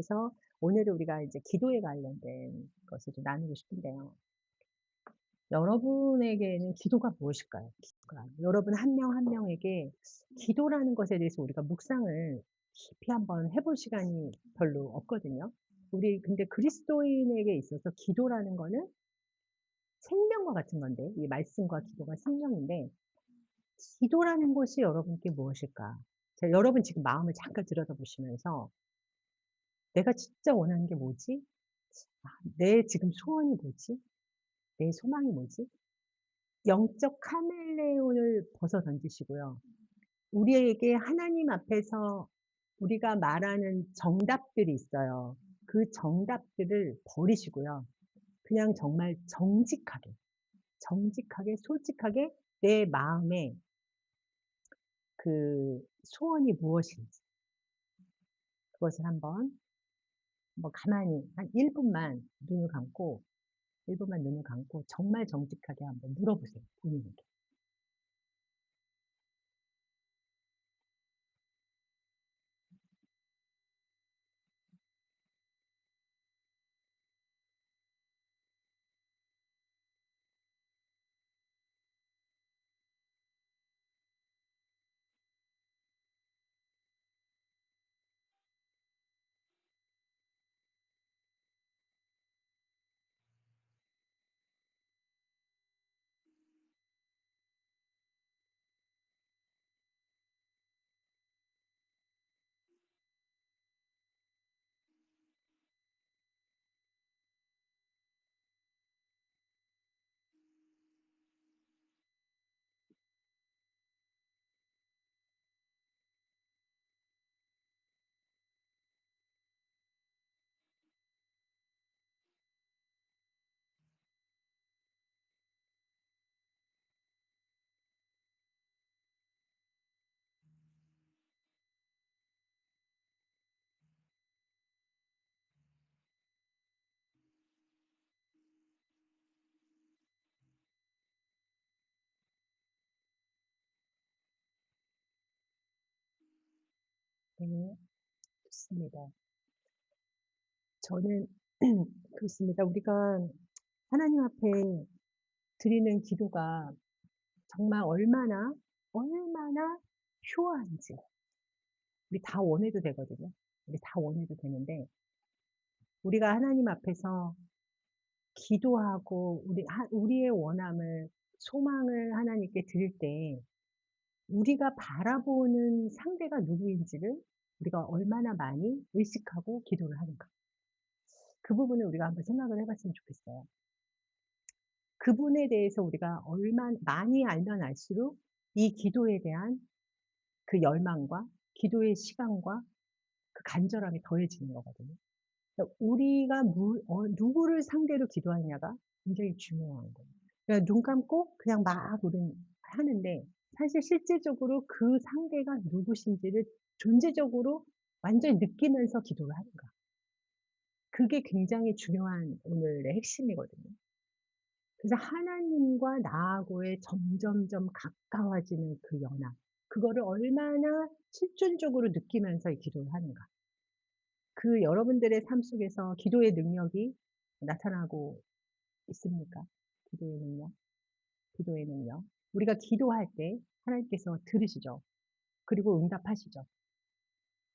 그래서 오늘은 우리가 이제 기도에 관련된 것을 좀 나누고 싶은데요. 여러분에게는 기도가 무엇일까요? 기도가. 여러분 한 명 한 명에게 기도라는 것에 대해서 우리가 묵상을 깊이 한번 해볼 시간이 별로 없거든요. 우리 근데 그리스도인에게 있어서 기도라는 거는 생명과 같은 건데, 이 말씀과 기도가 생명인데, 기도라는 것이 여러분께 무엇일까? 자, 여러분 지금 마음을 잠깐 들여다보시면서 '내가 진짜 원하는 게 뭐지? 내 지금 소원이 뭐지? 내 소망이 뭐지?' 영적 카멜레온을 벗어 던지시고요. 우리에게 하나님 앞에서 우리가 말하는 정답들이 있어요. 그 정답들을 버리시고요. 그냥 정말 정직하게, 정직하게 솔직하게 내 마음에 그 소원이 무엇인지 그것을 한번 가만히 한 1 분만 눈을 감고 1 분만 눈을 감고 정말 정직하게 한번 물어보세요, 본인에게. 네. 좋습니다. 저는 그렇습니다. 우리가 하나님 앞에 드리는 기도가 정말 얼마나 효한지 우리 다 원해도 되거든요. 우리 다 원해도 되는데 우리가 하나님 앞에서 기도하고 우리의 원함을 소망을 하나님께 드릴 때 우리가 바라보는 상대가 누구인지를 우리가 얼마나 많이 의식하고 기도를 하는가. 그 부분을 우리가 한번 생각을 해 봤으면 좋겠어요. 그분에 대해서 우리가 많이 알면 알수록 이 기도에 대한 그 열망과 기도의 시간과 그 간절함이 더해지는 거거든요. 그러니까 우리가 누구를 상대로 기도하느냐가 굉장히 중요한 거예요. 그냥 눈 감고 그냥 막 우리는 하는데 사실 실제적으로 그 상대가 누구신지를 존재적으로 완전히 느끼면서 기도를 하는가. 그게 굉장히 중요한 오늘의 핵심이거든요. 그래서 하나님과 나하고의 점점점 가까워지는 그 연합. 그거를 얼마나 실존적으로 느끼면서 이 기도를 하는가. 그 여러분들의 삶 속에서 기도의 능력이 나타나고 있습니까? 기도의 능력, 기도의 능력. 우리가 기도할 때 하나님께서 들으시죠. 그리고 응답하시죠.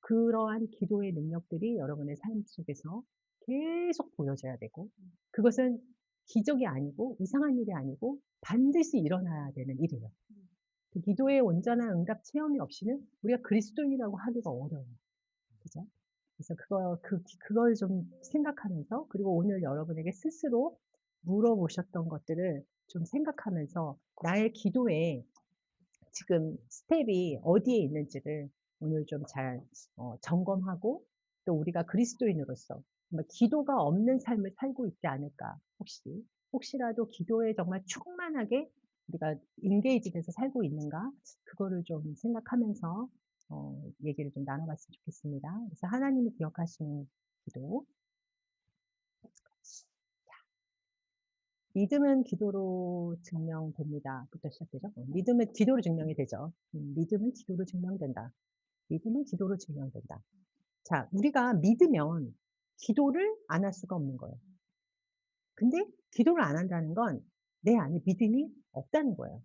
그러한 기도의 능력들이 여러분의 삶 속에서 계속 보여져야 되고 그것은 기적이 아니고 이상한 일이 아니고 반드시 일어나야 되는 일이에요. 그 기도의 온전한 응답 체험이 없이는 우리가 그리스도인이라고 하기가 어려워요. 그죠? 그래서 그걸 좀 생각하면서 그리고 오늘 여러분에게 스스로 물어보셨던 것들을 좀 생각하면서 나의 기도에 지금 스텝이 어디에 있는지를 오늘 좀 잘 점검하고 또 우리가 그리스도인으로서 정말 기도가 없는 삶을 살고 있지 않을까 혹시라도 기도에 정말 충만하게 우리가 인게이지 돼서 살고 있는가 그거를 좀 생각하면서 얘기를 좀 나눠 봤으면 좋겠습니다. 그래서 하나님이 기억하시는 기도. 믿음은 기도로 증명됩니다.부터 시작되죠. 믿음은 기도로 증명이 되죠. 믿음은 기도로 증명된다. 믿음은 기도로 증명된다. 자, 우리가 믿으면 기도를 안 할 수가 없는 거예요. 근데 기도를 안 한다는 건 내 안에 믿음이 없다는 거예요.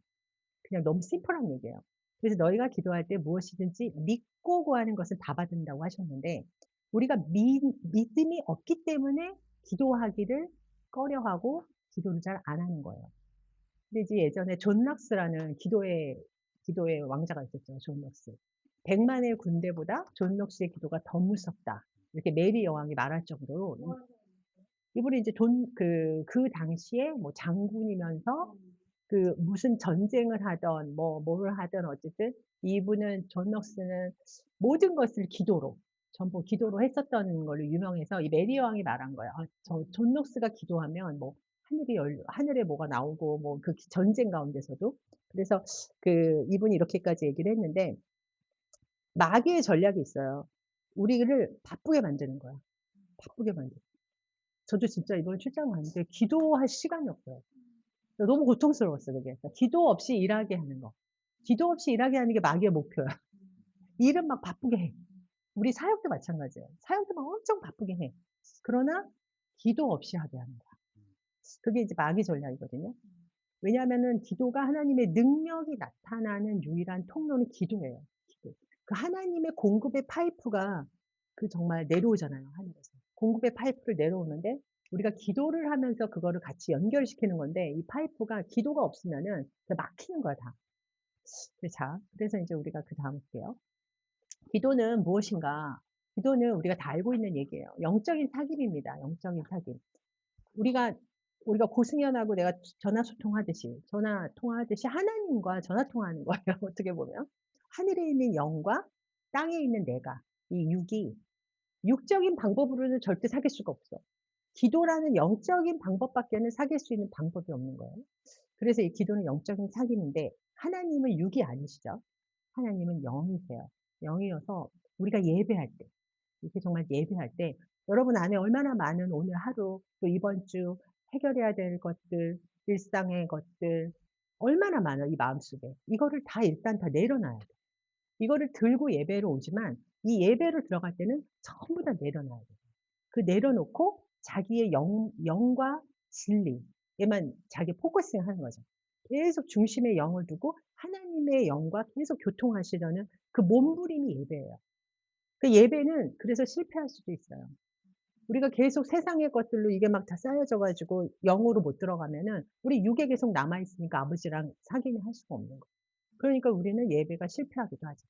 그냥 너무 심플한 얘기예요. 그래서 "너희가 기도할 때 무엇이든지 믿고 구하는 것은 다 받는다."고 하셨는데, 우리가 믿음이 없기 때문에 기도하기를 꺼려하고 기도를 잘 안 하는 거예요. 근데 이제 예전에 존 락스라는 기도의 왕자가 있었죠, 존 락스. "100만의 군대보다 존 락스의 기도가 더 무섭다." 이렇게 메리 여왕이 말할 정도로, 이분이 이제 그 당시에 뭐 장군이면서 그 무슨 전쟁을 하든 뭐를 하든 어쨌든 이분은 존 럭스는 모든 것을 기도로, 전부 기도로 했었던 걸로 유명해서 이 메리 여왕이 말한 거예요. "아 저 존 럭스가 기도하면 뭐 하늘에 뭐가 나오고 뭐 그 전쟁 가운데서도." 그래서 이분이 이렇게까지 얘기를 했는데, 마귀의 전략이 있어요. 우리를 바쁘게 만드는 거야. 바쁘게 만들어. 저도 진짜 이번에 출장 갔는데 기도할 시간이 없어요. 너무 고통스러웠어요 그게. 그러니까 기도 없이 일하게 하는 거. 기도 없이 일하게 하는 게 마귀의 목표야. 일은 막 바쁘게 해. 우리 사역도 마찬가지예요. 사역도 막 엄청 바쁘게 해. 그러나 기도 없이 하게 하는 거야. 그게 이제 마귀 전략이거든요. 왜냐하면은 기도가 하나님의 능력이 나타나는 유일한 통로는 기도예요, 기도. 그 하나님의 공급의 파이프가 정말 내려오잖아요, 하늘에서. 공급의 파이프를 내려오는데 우리가 기도를 하면서 그거를 같이 연결시키는 건데, 이 파이프가 기도가 없으면은 막히는 거야 다. 자, 그래서 인제 우리가 그다음 볼게요. 기도는 무엇인가? 기도는 우리가 다 알고 있는 얘기예요. 영적인 사귐입니다, 영적인 사귐. 우리가 고승현하고 내가 전화 소통하듯이, 전화 통화하듯이 하나님과 전화 통화하는 거예요 어떻게 보면. 하늘에 있는 영과 땅에 있는 내가, 이 육이 육적인 방법으로는 절대 사귈 수가 없어. 기도라는 영적인 방법밖에는 사귈 수 있는 방법이 없는 거예요. 그래서 이 기도는 영적인 사귐인데, 하나님은 육이 아니시죠. 하나님은 영이세요. 영이어서 우리가 예배할 때, 이렇게 정말 예배할 때 여러분 안에 얼마나 많은 오늘 하루 또 이번 주 해결해야 될 것들, 일상의 것들 얼마나 많아 이 마음속에. 이거를 다 일단 다 내려놔야 돼. 이거를 들고 예배로 오지만 이 예배로 들어갈 때는 전부 다 내려놔야 돼. 그 내려놓고 자기의 영과 진리에만 자기 포커싱하는 거죠. 계속 중심에 영을 두고 하나님의 영과 계속 교통하시려는 그 몸부림이 예배예요. 그 예배는 그래서 실패할 수도 있어요. 우리가 계속 세상의 것들로 이게 막 다 쌓여져 가지고 영으로 못 들어가면은 우리 육에 계속 남아 있으니까 아버지랑 상의를 할 수가 없는 거예요. 그러니까 우리는 예배가 실패하기도 하죠.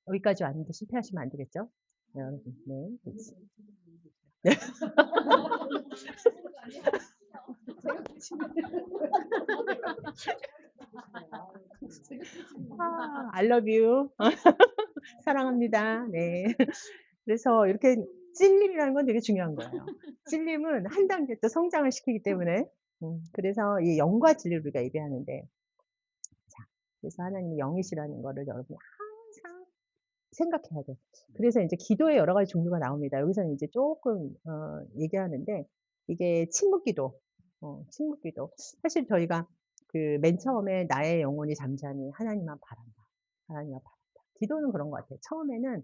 여기까지 왔는데 실패하시면 안 되겠죠? 네, 여러분. 네. 네. I love you. 사랑합니다. 네. 그래서 이렇게 찔림이라는 건 되게 중요한 거예요. 찔림은 한 단계 또 성장을 시키기 때문에, 그래서 이 영과 진리를 우리가 예배하는데, 자, 그래서 하나님이 영이시라는 거를 여러분이 항상 생각해야 돼요. 그래서 인제 기도의 여러 가지 종류가 나옵니다. 여기서는 인제 쪼끔 얘기하는데, 이게 침묵기도, 침묵기도. 사실 저희가 맨 처음에 "나의 영혼이 잠잠히 하나님만 바란다. 하나님만 바란다." 기도는 그런 것 같아요. 처음에는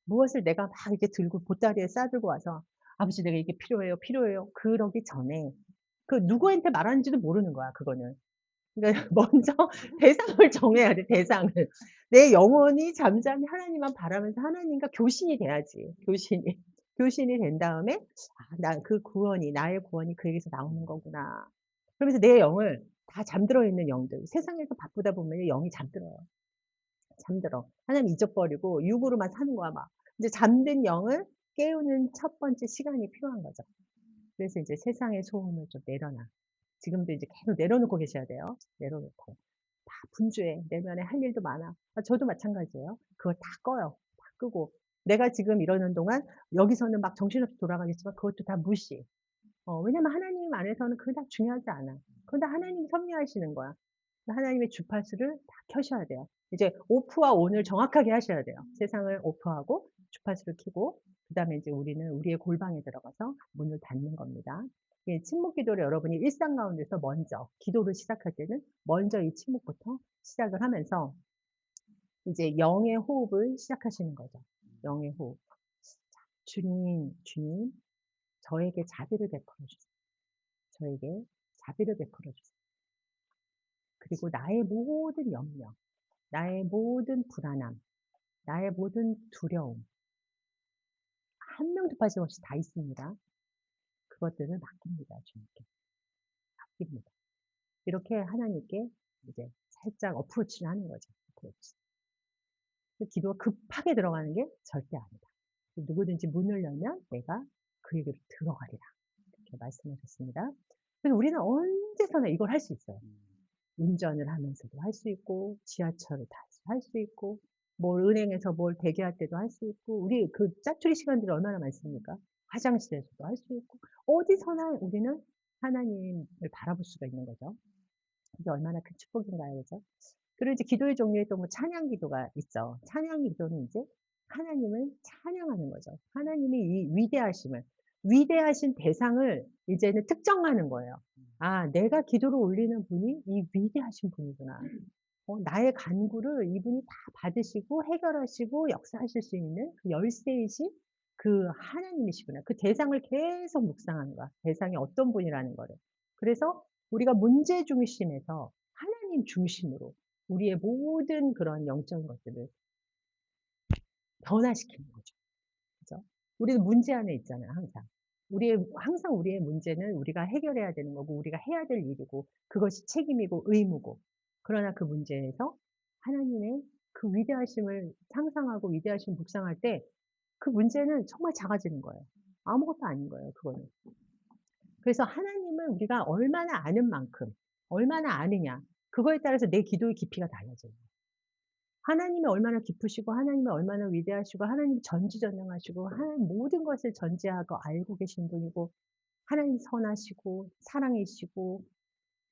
무엇을 내가 막 이렇게 들고 보따리에 싸들고 와서 "아버지 내가 이게 필요해요, 필요해요." 그러기 전에 누구한테 말하는지도 모르는 거야 그거는. 그러니까 먼저 대상을 정해야 돼, 대상을. 내 영혼이 잠잠히 하나님만 바라면서 하나님과 교신이 돼야지, 교신이. 교신이 된 다음에 '아 나 나의 구원이 그에게서 나오는 거구나.' 그러면서 내 영을, 다 잠들어 있는 영들, 세상에서 바쁘다 보면은 영이 잠들어요. 잠들어. 하나님 잊어버리고 육으로만 사는 거야 막. 이제 잠든 영을 깨우는 첫 번째 시간이 필요한 거죠. 그래서 이제 세상의 소음을 좀 내려놔. 지금도 이제 계속 내려놓고 계셔야 돼요. 내려놓고. 다 분주해. 내면에 할 일도 많아. 저도 마찬가지예요. 그걸 다 꺼요. 다 끄고. 내가 지금 이러는 동안 여기서는 막 정신없이 돌아가겠지만 그것도 다 무시. 왜냐면 하나님 안에서는 그게 다 중요하지 않아. 그건 다 하나님이 섭리하시는 거야. 하나님의 주파수를 다 켜셔야 돼요. 이제 오프와 온을 정확하게 하셔야 돼요. 세상을 오프하고 주파수를 켜고, 그다음에 이제 우리는 우리의 골방에 들어가서 문을 닫는 겁니다. 예, 침묵 기도를 여러분이 일상 가운데서 먼저 기도를 시작할 때는 먼저 이 침묵부터 시작을 하면서 이제 영의 호흡을 시작하시는 거죠. 영의 호흡. 주님 저에게 자비를 베풀어 주세요. 저에게 자비를 베풀어 주세요. 그리고 나의 모든 염려, 나의 모든 불안함, 나의 모든 두려움 한 명도 빠짐없이 다 있습니다. 그것들을 맡깁니다, 주님께. 맡깁니다. 이렇게 하나님께 이제 살짝 어프로치를 하는 거죠. 어프로치. 그 기도가 급하게 들어가는 게 절대 아니다. 누구든지 문을 열면 내가 그에게로 들어가리라. 이렇게 말씀하셨습니다. 그래서 우리는 언제서나 이걸 할 수 있어요. 운전을 하면서도 할 수 있고, 지하철을 타서 할 수 있고, 뭘 은행에서 뭘 대기할 때도 할 수 있고, 우리 그 짜투리 시간들이 얼마나 많습니까? 화장실에서도 할 수 있고, 어디서나 우리는 하나님을 바라볼 수가 있는 거죠. 이게 얼마나 큰 축복인가요, 그죠? 그리고 이제 기도의 종류에 또 뭐 찬양 기도가 있죠. 찬양 기도는 이제 하나님을 찬양하는 거죠. 하나님의 이 위대하신 대상을 이제는 특정하는 거예요. 아, 내가 기도를 올리는 분이 이 위대하신 분이구나. 나의 간구를 이분이 다 받으시고 해결하시고 역사하실 수 있는 그 열쇠이신 그 하나님이시구나. 그 대상을 계속 묵상하는 거야. 대상이 어떤 분이라는 거를. 그래서 우리가 문제 중심에서 하나님 중심으로 우리의 모든 그런 영적인 것들을 변화시키는 거죠. 그죠? 우리는 문제 안에 있잖아요, 항상. 항상 우리의 문제는 우리가 해결해야 되는 거고, 우리가 해야 될 일이고, 그것이 책임이고, 의무고. 그러나 그 문제에서 하나님의 그 위대하심을 상상하고 위대하심 묵상할 때 그 문제는 정말 작아지는 거예요. 아무것도 아닌 거예요, 그거는. 그래서 하나님을 우리가 얼마나 아는 만큼, 얼마나 아느냐, 그거에 따라서 내 기도의 깊이가 달라져요. 하나님이 얼마나 깊으시고 하나님이 얼마나 위대하시고 하나님이 전지전능하시고 하나님 모든 것을 전지하고 알고 계신 분이고 하나님 선하시고 사랑이시고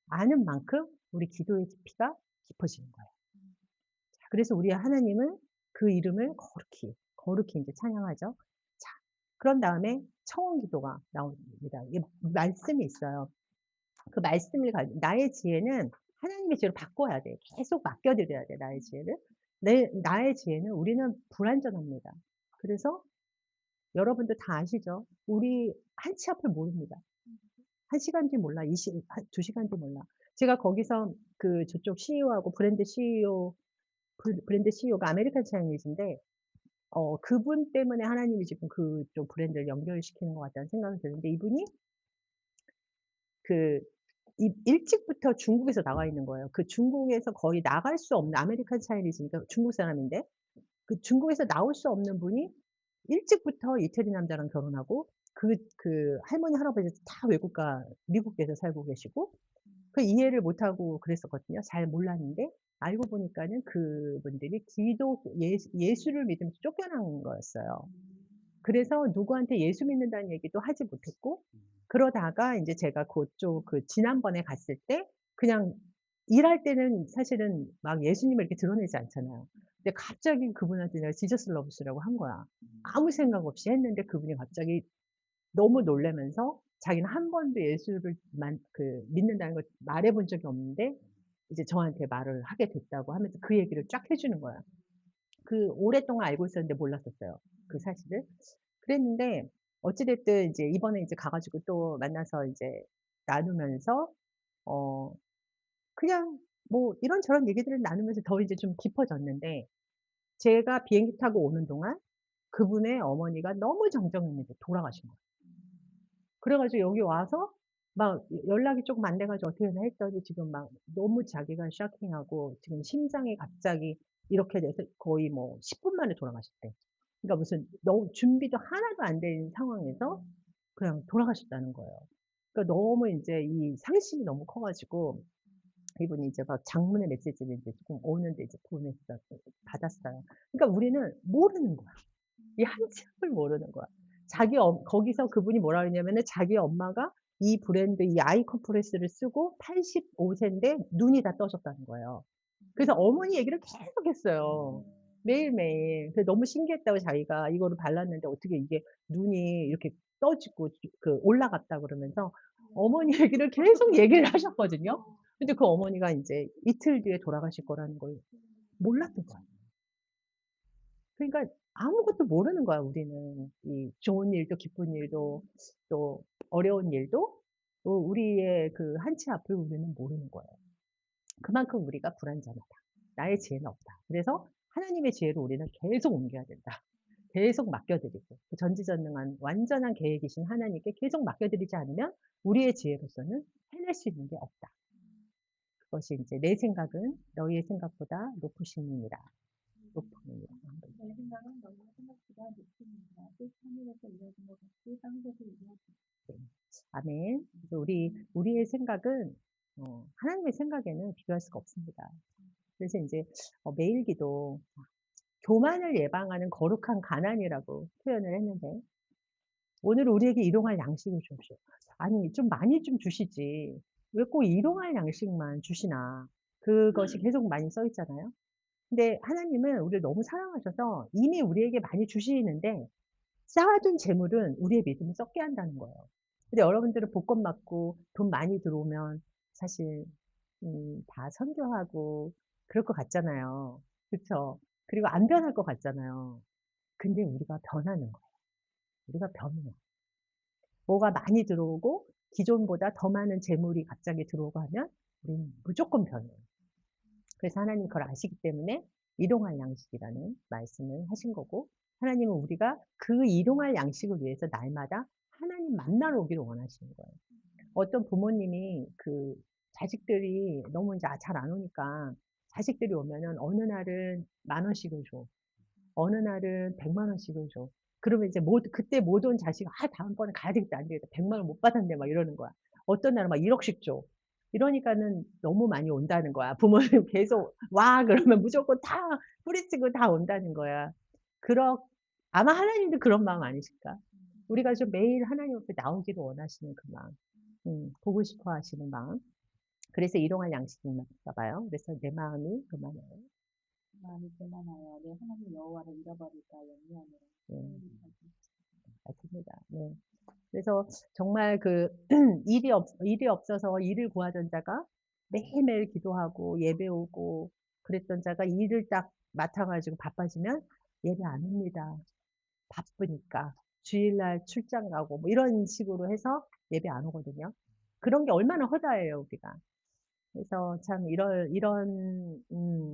아는 만큼 우리 기도의 깊이가 깊어지는 거예요. 자, 그래서 우리 하나님은 그 이름을 거룩히 이제 찬양하죠. 자, 그런 다음에 청원 기도가 나옵니다. 이 말씀이 있어요. 그 말씀을 나의 지혜는 하나님의 지혜로 바꿔야 돼. 계속 맡겨드려야 돼, 나의 지혜를. 나의 지혜는 우리는 불완전합니다. 그래서 여러분들 다 아시죠? 우리 한 치 앞을 모릅니다. 1시간 뒤 몰라, 2시간 뒤 몰라. 제가 거기서 그 저쪽 CEO하고 브랜드 CEO가 아메리칸 차이니즈인데, 그분 때문에 하나님이 지금 그쪽 브랜드를 연결시키는 것 같다는 생각이 드는데, 이분이 그 일찍부터 중국에서 나와 있는 거예요. 그 중국에서 거의 나갈 수 없는 아메리칸 차이니즈니까 중국 사람인데 그 중국에서 나올 수 없는 분이 일찍부터 이태리 남자랑 결혼하고 그 할머니 할아버지 다 미국에서 살고 계시고 그 이해를 못하고 그랬었거든요. 잘 몰랐는데 알고 보니까는 그분들이 예수를 믿으면서 쫓겨난 거였어요. 그래서 누구한테 예수 믿는다는 얘기도 하지 못했고 그러다가 인제 제가 지난번에 갔을 때 그냥 일할 때는 사실은 막 예수님을 이렇게 드러내지 않잖아요. 근데 갑자기 그분한테 내가 지저스 러브스라고 한 거야. 아무 생각 없이 했는데 그분이 갑자기 너무 놀라면서 자기는 한 번도 예수를 믿는다는 걸 말해 본 적이 없는데 이제 저한테 말을 하게 됐다고 하면서 그 얘기를 쫙 해 주는 거야. 오랫동안 알고 있었는데 몰랐었어요, 그 사실을. 그랬는데 어찌 됐든 이제 이번에 이제 가 가지고 또 만나서 이제 나누면서 어 그냥 뭐 이런저런 얘기들을 나누면서 더 이제 좀 깊어졌는데 제가 비행기 타고 오는 동안 그분의 어머니가 너무 정정했는데 돌아가신 거예요. 그래 가지고 여기 와서 막 연락이 쪼금 안 돼 가지고 어떻게 되나 했더니 지금 막 너무 자기가 쇼킹하고 지금 심장이 갑자기 이렇게 돼서 거의 뭐 10분 만에 돌아가셨대. 그러니까 무슨 너무 준비도 하나도 안 된 상황에서 그냥 돌아가셨다는 거예요. 그러니까 너무 인제 이 상심이 너무 커 가지고 이분이 이제 막 장문의 메시지를 인제 쪼끔 오는데 이제 받았어요. 그러니까 우리는 모르는 거야. 이 한참을 모르는 거야. 거기서 그분이 뭐라 그랬냐면은 자기 엄마가 이 브랜드 이 아이콘 프레스를 쓰고 85 세인데 눈이 다 떠졌다는 거예요. 그래서 어머니 얘기를 계속 했어요. 매일매일. 그래서 너무 신기했다고 자기가 이거를 발랐는데 어떻게 이게 눈이 이렇게 떠지고 올라갔다 그러면서 어머니 얘기를 계속 얘기를 하셨거든요. 근데 그 어머니가 인제 이틀 뒤에 돌아가실 거라는 걸 몰랐던 거야. 그러니까 아무것도 모르는 거야 우리는. 이 좋은 일도 기쁜 일도 또 어려운 일도 또 우리의 그 한치 앞을 우리는 모르는 거예요. 그만큼 우리가 불완전하다. 나의 지혜는 없다. 그래서 하나님의 지혜로 우리는 계속 옮겨야 된다. 계속 맡겨드리고 그 전지전능한 완전한 계획이신 하나님께 계속 맡겨드리지 않으면 우리의 지혜로서는 해낼 수 있는 게 없다. 그것이 이제 내 생각은 너희의 생각보다 높으심이니라. 높음이니라. 내 생각은 너희의 생각보다 높습니다. 뜻 하늘에서 이루어진 것 같이 땅에서도 이루어집니다. 네. 아멘. 그래서 우리의 생각은 하나님의 생각에는 비교할 수가 없습니다. 그래서 인제 매일 기도 교만을 예방하는 거룩한 가난이라고 표현을 했는데 오늘 우리에게 일용할 양식을 주옵시오. 아니 좀 많이 좀 주시지 왜 꼭 일용할 양식만 주시나. 그것이 계속 많이 써 있잖아요. 근데 하나님은 우리를 너무 사랑하셔서 이미 우리에게 많이 주시는데 쌓아둔 재물은 우리의 믿음을 썩게 한다는 거예요. 근데 여러분들은 복권 맞고 돈 많이 들어오면 사실 다 선교하고 그럴 것 같잖아요. 그쵸? 그리고 안 변할 것 같잖아요. 근데 우리가 변하는 거예요. 우리가 변해요. 뭐가 많이 들어오고 기존보다 더 많은 재물이 갑자기 들어오고 하면 우리는 무조건 변해요. 그래서 하나님이 그걸 아시기 때문에 일용할 양식이라는 말씀을 하신 거고 하나님은 우리가 그 일용할 양식을 위해서 날마다 하나님 만나러 오기를 원하시는 거예요. 어떤 부모님이 그 자식들이 너무 이제 잘 안 오니까 자식들이 오면은 어느 날은 10,000원씩을 줘. 어느 날은 1,000,000원씩을 줘. 그러면 이제 그때 못 온 자식이 '아 다음번에 가야 되겠다. 안 되겠다. 1,000,000원 못 받았네.' 막 이러는 거야. 어떤 날은 막 1억씩 줘. 이러니까는 너무 많이 온다는 거야. 부모님 계속 "와." 그러면 무조건 다 뿌리치고 다 온다는 거야. 그러 아마 하나님도 그런 마음 아니실까? 우리가 좀 매일 하나님 앞에 나오기를 원하시는 그 마음. 보고 싶어 하시는 마음. 그래서 일용할 양식인가 봐요. 그래서 내 마음이 교만해요. 마음이 교만하여 내 하나님 여호와를 잃어버릴까 염려하노라. 네. 맞습니다. 네. 그래서 정말 그 일이 없어서 일을 구하던 자가 매일매일 기도하고 예배 오고 그랬던 자가 일을 딱 맡아 가지고 바빠지면 예배 안 옵니다. 바쁘니까. 주일날 출장 가고 뭐 이런 식으로 해서 예배 안 오거든요. 그런 게 얼마나 허다해요, 우리가. 그래서 참 이런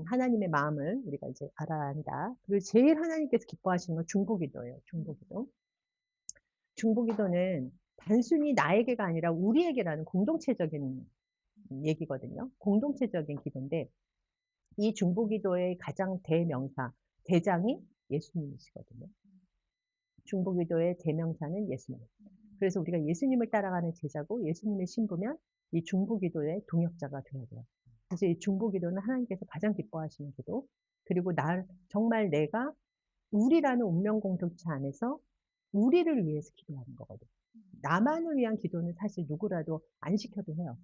하나님의 마음을 우리가 이제 알아야 한다. 그리고 제일 하나님께서 기뻐하시는 건 중보기도예요, 중보기도. 중보기도는 단순히 나에게가 아니라 우리에게라는 공동체적인 얘기거든요. 공동체적인 기도인데 이 중보기도의 가장 대명사, 대장이 예수님이시거든요. 중보기도의 대명사는 예수님. 그래서 우리가 예수님을 따라가는 제자고 예수님의 신부면 이 중보기도의 동역자가 되어야 돼요. 그래서 이 중보기도는 하나님께서 가장 기뻐하시는 기도. 그리고 정말 내가 우리라는 운명 공동체 안에서 우리를 위해서 기도하는 거거든요. 나만을 위한 기도는 사실 누구라도 안 시켜도 해요.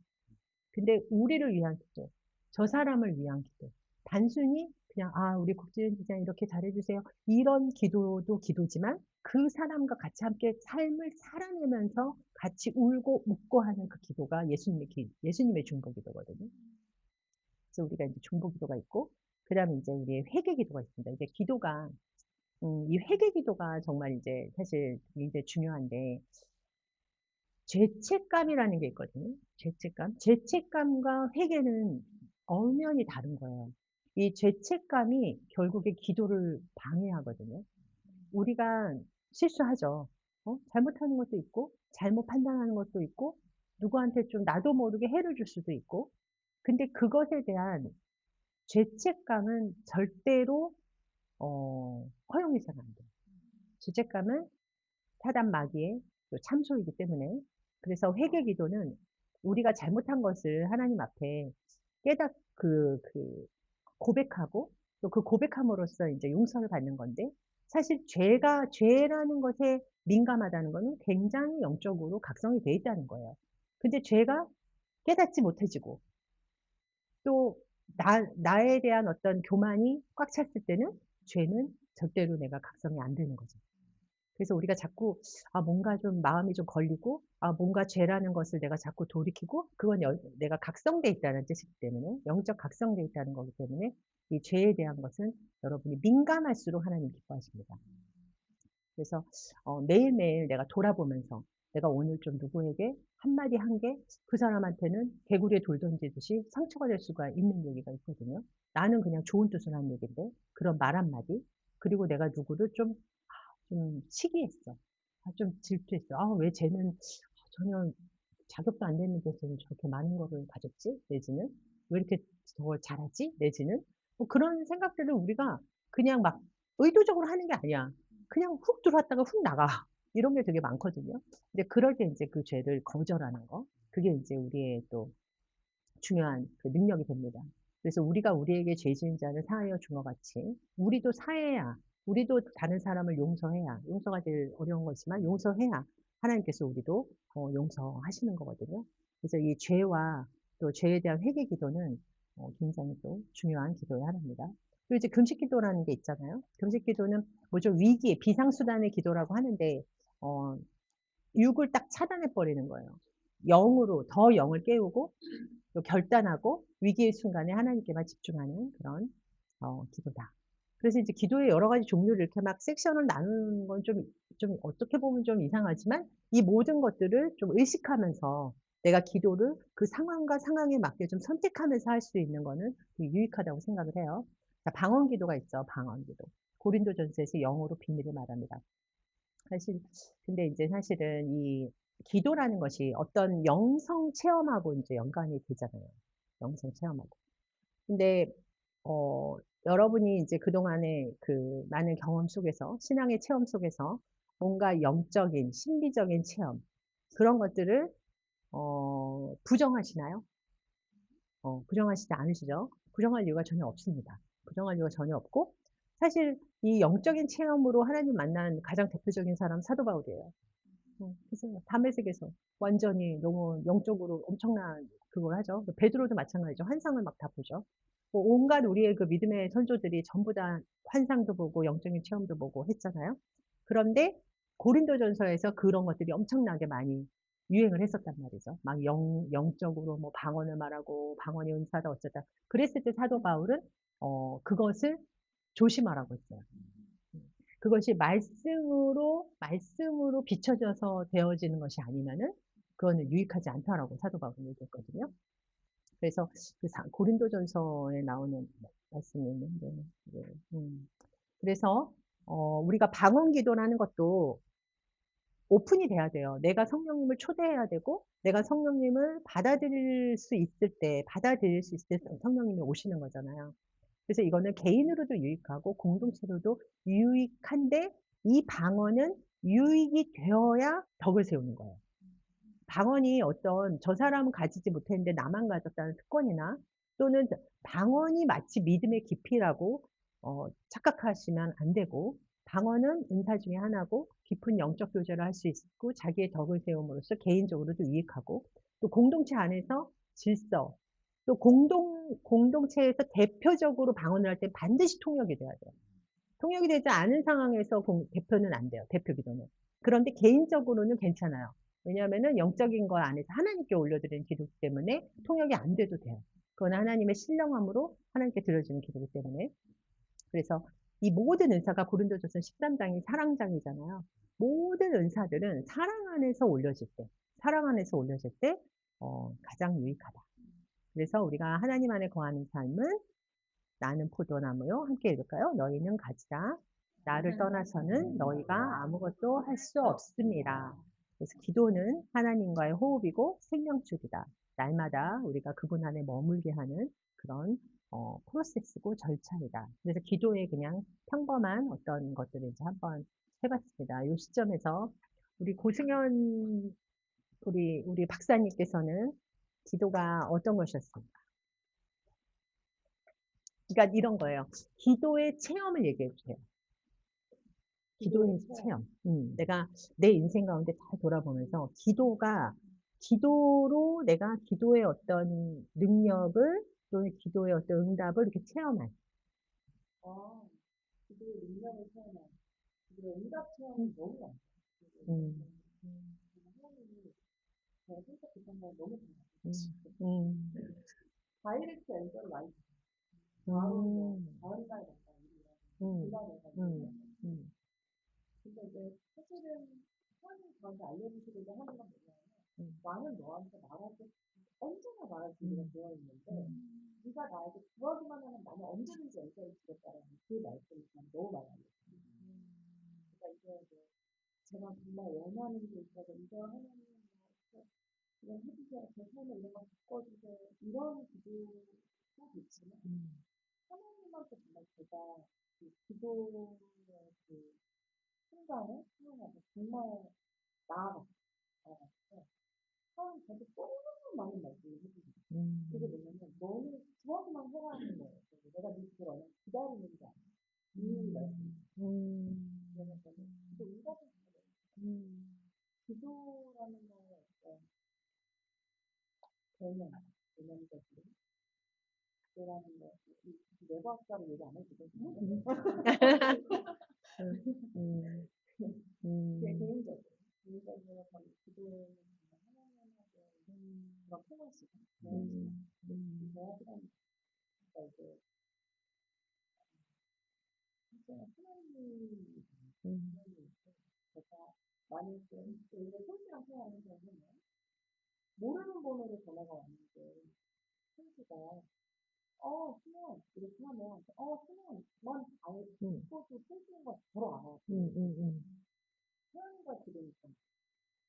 근데 우리를 위한 기도, 저 사람을 위한 기도. 단순히 그냥 '아 우리 국진 기장 이렇게 잘해 주세요.' 이런 기도도 기도지만 그 사람과 같이 함께 삶을 살아내면서 같이 울고 웃고 하는 그 기도가 예수님의 중보 기도거든요. 그래서 우리가 인제 중보 기도가 있고 그다음에 인제 우리의 회개 기도가 있습니다. 이제 기도가 이 회개 기도가 정말 인제 사실 굉장히 중요한데 죄책감이라는 게 있거든요. 죄책감. 죄책감과 회개는 엄연히 다른 거예요. 이 죄책감이 결국에 기도를 방해하거든요. 우리가 실수하죠. 잘못하는 것도 있고 잘못 판단하는 것도 있고 누구한테 좀 나도 모르게 해를 줄 수도 있고 근데 그것에 대한 죄책감은 절대로 허용해서는 안 돼요. 죄책감은 사단 마귀의 또 참소이기 때문에 그래서 회개 기도는 우리가 잘못한 것을 하나님 앞에 고백하고 또 그 고백함으로써 인제 용서를 받는 건데 사실 죄라는 것에 민감하다는 거는 굉장히 영적으로 각성이 돼 있다는 거예요. 근데 죄가 깨닫지 못해지고 또 나에 대한 어떤 교만이 꽉 찼을 때는 죄는 절대로 내가 각성이 안 되는 거죠. 그래서 우리가 자꾸 뭔가 좀 마음이 좀 걸리고 뭔가 죄라는 것을 내가 자꾸 돌이키고 그건 내가 각성돼 있다는 뜻이기 때문에 영적 각성돼 있다는 거기 때문에 이 죄에 대한 것은 여러분이 민감할수록 하나님 기뻐하십니다. 그래서 매일매일 내가 돌아보면서 내가 오늘 좀 누구에게 한마디 한 게 그 사람한테는 개구리에 돌 던지듯이 상처가 될 수가 있는 얘기가 있거든요. 나는 그냥 좋은 뜻을 한 얘긴데 그런 말 한마디 그리고 내가 누구를 좀 시기했어. 좀 질투했어. '아 왜 쟤는 전혀 자격도 안 되는 데서는 저렇게 많은 거를 가졌지?' 내지는 '왜 이렇게 더 잘하지?' 내지는 뭐 그런 생각들을 우리가 그냥 막 의도적으로 하는 게 아니야. 그냥 훅 들어왔다가 훅 나가. 이런 게 되게 많거든요. 근데 그럴 때 인제 그 죄를 거절하는 거 그게 인제 우리의 또 중요한 그 능력이 됩니다. 그래서 우리가 우리에게 죄 지은 자를 사하여 준 것 같이 우리도 사해야 우리도 다른 사람을 용서해야 용서가 제일 어려운 거지만 용서해야 하나님께서 우리도 용서하시는 거거든요. 그래서 이 죄와 또 죄에 대한 회개 기도는 굉장히 또 중요한 기도의 하나입니다. 그리고 이제 금식 기도라는 게 있잖아요. 금식 기도는 뭐죠? 위기, 비상수단의 기도라고 하는데 어 육을 딱 차단해 버리는 거예요. 영으로 더 영을 깨우고 또 결단하고 위기의 순간에 하나님께만 집중하는 그런 기도다. 그래서 이제 기도의 여러 가지 종류를 이렇게 막 섹션을 나누는 건 좀 어떻게 보면 좀 이상하지만 이 모든 것들을 좀 의식하면서 내가 기도를 그 상황과 상황에 맞게 좀 선택하면서 할 수 있는 거는 되게 유익하다고 생각을 해요. 자 방언 기도가 있죠, 방언 기도. 고린도전서에서 영어로 비밀을 말합니다. 사실 근데 인제 사실은 이 기도라는 것이 어떤 영성 체험하고 인제 연관이 되잖아요, 영성 체험하고. 근데 어 여러분이 인제 그동안의 그 많은 경험 속에서 신앙의 체험 속에서 뭔가 영적인 신비적인 체험 그런 것들을 부정하시나요? 부정하시지 않으시죠? 부정할 이유가 전혀 없습니다. 부정할 이유가 전혀 없고 사실 이 영적인 체험으로 하나님 만난 가장 대표적인 사람 사도 바울이에요. 그래서 담에색에서 완전히 너무 영적으로 엄청난 그걸 하죠. 베드로도 마찬가지죠. 환상을 막 다 보죠. 뭐 온갖 우리의 그 믿음의 선조들이 전부 다 환상도 보고 영적인 체험도 보고 했잖아요. 그런데 고린도전서에서 그런 것들이 엄청나게 많이 유행을 했었단 말이죠. 막 영적으로 뭐 방언을 말하고 방언이 은사다 어쩌다. 그랬을 때 사도 바울은 그것을 조심하라고 했어요. 그것이 말씀으로 비춰져서 되어지는 것이 아니면은 그거는 유익하지 않다라고 사도 바울은 얘기했거든요. 그래서 그 고린도전서에 나오는 말씀이 있는데 네. 그래서 우리가 방언 기도라는 것도 오픈이 돼야 돼요. 내가 성령님을 초대해야 되고 내가 성령님을 받아들일 수 있을 때 성령님이 오시는 거잖아요. 그래서 이거는 개인으로도 유익하고 공동체로도 유익한데 이 방언은 유익이 되어야 덕을 세우는 거예요. 방언이 어떤 저 사람은 가지지 못했는데 나만 가졌다는 특권이나 또는 방언이 마치 믿음의 깊이라고 착각하시면 안 되고 방언은 은사 중에 하나고 깊은 영적 교제를 할 수 있고 자기의 덕을 세움으로써 개인적으로도 유익하고 또 공동체 안에서 질서 또 공동체에서 대표적으로 방언을 할 땐 반드시 통역이 돼야 돼요. 통역이 되지 않은 상황에서 대표는 안 돼요, 대표 기도는. 그런데 개인적으로는 괜찮아요. 왜냐하면은 영적인 거 안에서 하나님께 올려드리는 기도이기 때문에 통역이 안 돼도 돼요. 그건 하나님의 신령함으로 하나님께 드려지는 기도이기 때문에. 그래서 이 모든 은사가 고린도전서 13장이 사랑장이잖아요. 모든 은사들은 사랑 안에서 올려질 때 가장 유익하다. 그래서 우리가 하나님 안에 거하는 삶은 나는 포도나무요. 함께 읽을까요? 너희는 가지라. 나를 떠나서는 너희가 아무것도 할 수 없습니다. 그래서 기도는 하나님과의 호흡이고 생명줄이다. 날마다 우리가 그분 안에 머물게 하는 그런 프로세스고 절차이다. 그래서 기도에 그냥 평범한 어떤 것들을 이제 한번 해봤습니다. 이 시점에서 우리 고승현 우리 박사님께서는 기도가 어떤 것이었습니까? 그러니까 이런 거예요. 기도의 체험을 얘기해 주세요. 기도의 체험. 내가 내 인생 가운데 잘 돌아보면서 기도로 내가 기도의 어떤 능력을 또는 기도의 어떤 응답을 이렇게 체험한. 아, 기도의 능력을 체험한, 기도의 응답 체험이 너무 많아요. 음, 하나님이 제가 생각했던 거 너무 음, 달라요. 음, 다이렉트 엔서를 많이 바로 뭐 음, 다음 날 간다 그 음, 날에 간다 음, 이러면 음, 근데 이제 사실은 하나님 저한테 알려주시고자 하는 건 뭐냐면 음, 나는 너한테 말할 때 언제나 말할 준비가 음, 되어 있는데 음, 네가 나에게 구하기만 하면 나는 언제든지 연결해 주겠다라는 그 말씀이 저는 너무 많이 알려주어요. 그러니까 이게 이제 제가 정말 원하는 게 있어서 이거 하나님 뭐 이거 해주세요. 제 삶에 이런 거 바꿔주세요. 이런 기도도 있지만 음, 하나님한테 정말 제가 그 기도의 그 순간에 하나님한테 정말 나아갔어요. 나아갔어요. 하나님 저한테 너무 많은 말씀을 해주세요. 그게 음, 뭐냐면 너는 구하기만 해라는 거예요. 내가 네 기도를 얼마나 기다리는 게 아니야. 이 말씀. 음, 음, 그래서 저는 기도 응답을 받는 음, 기도라는 거에 어떤 개념적으로 기도라는 거, 이 뇌과학자로 얘기 안 해도 되거든요. 음, 음, 제 음, 개인적으로 저는 기도는 정말 하나님하고 그런 통화 시간, 대화 시간, 음, 이 음, 대화 시간이 그러니까 이제 진짜 하나님이 음, 제가 만약에 우리가 손씨랑 통화하는 경우는 모르는 번호로 전화가 왔는데 손씨가 승원 이렇게 하면 승원만 잘 음, 듣고도 손씨가 바로 알아요. 하나님과 들으니까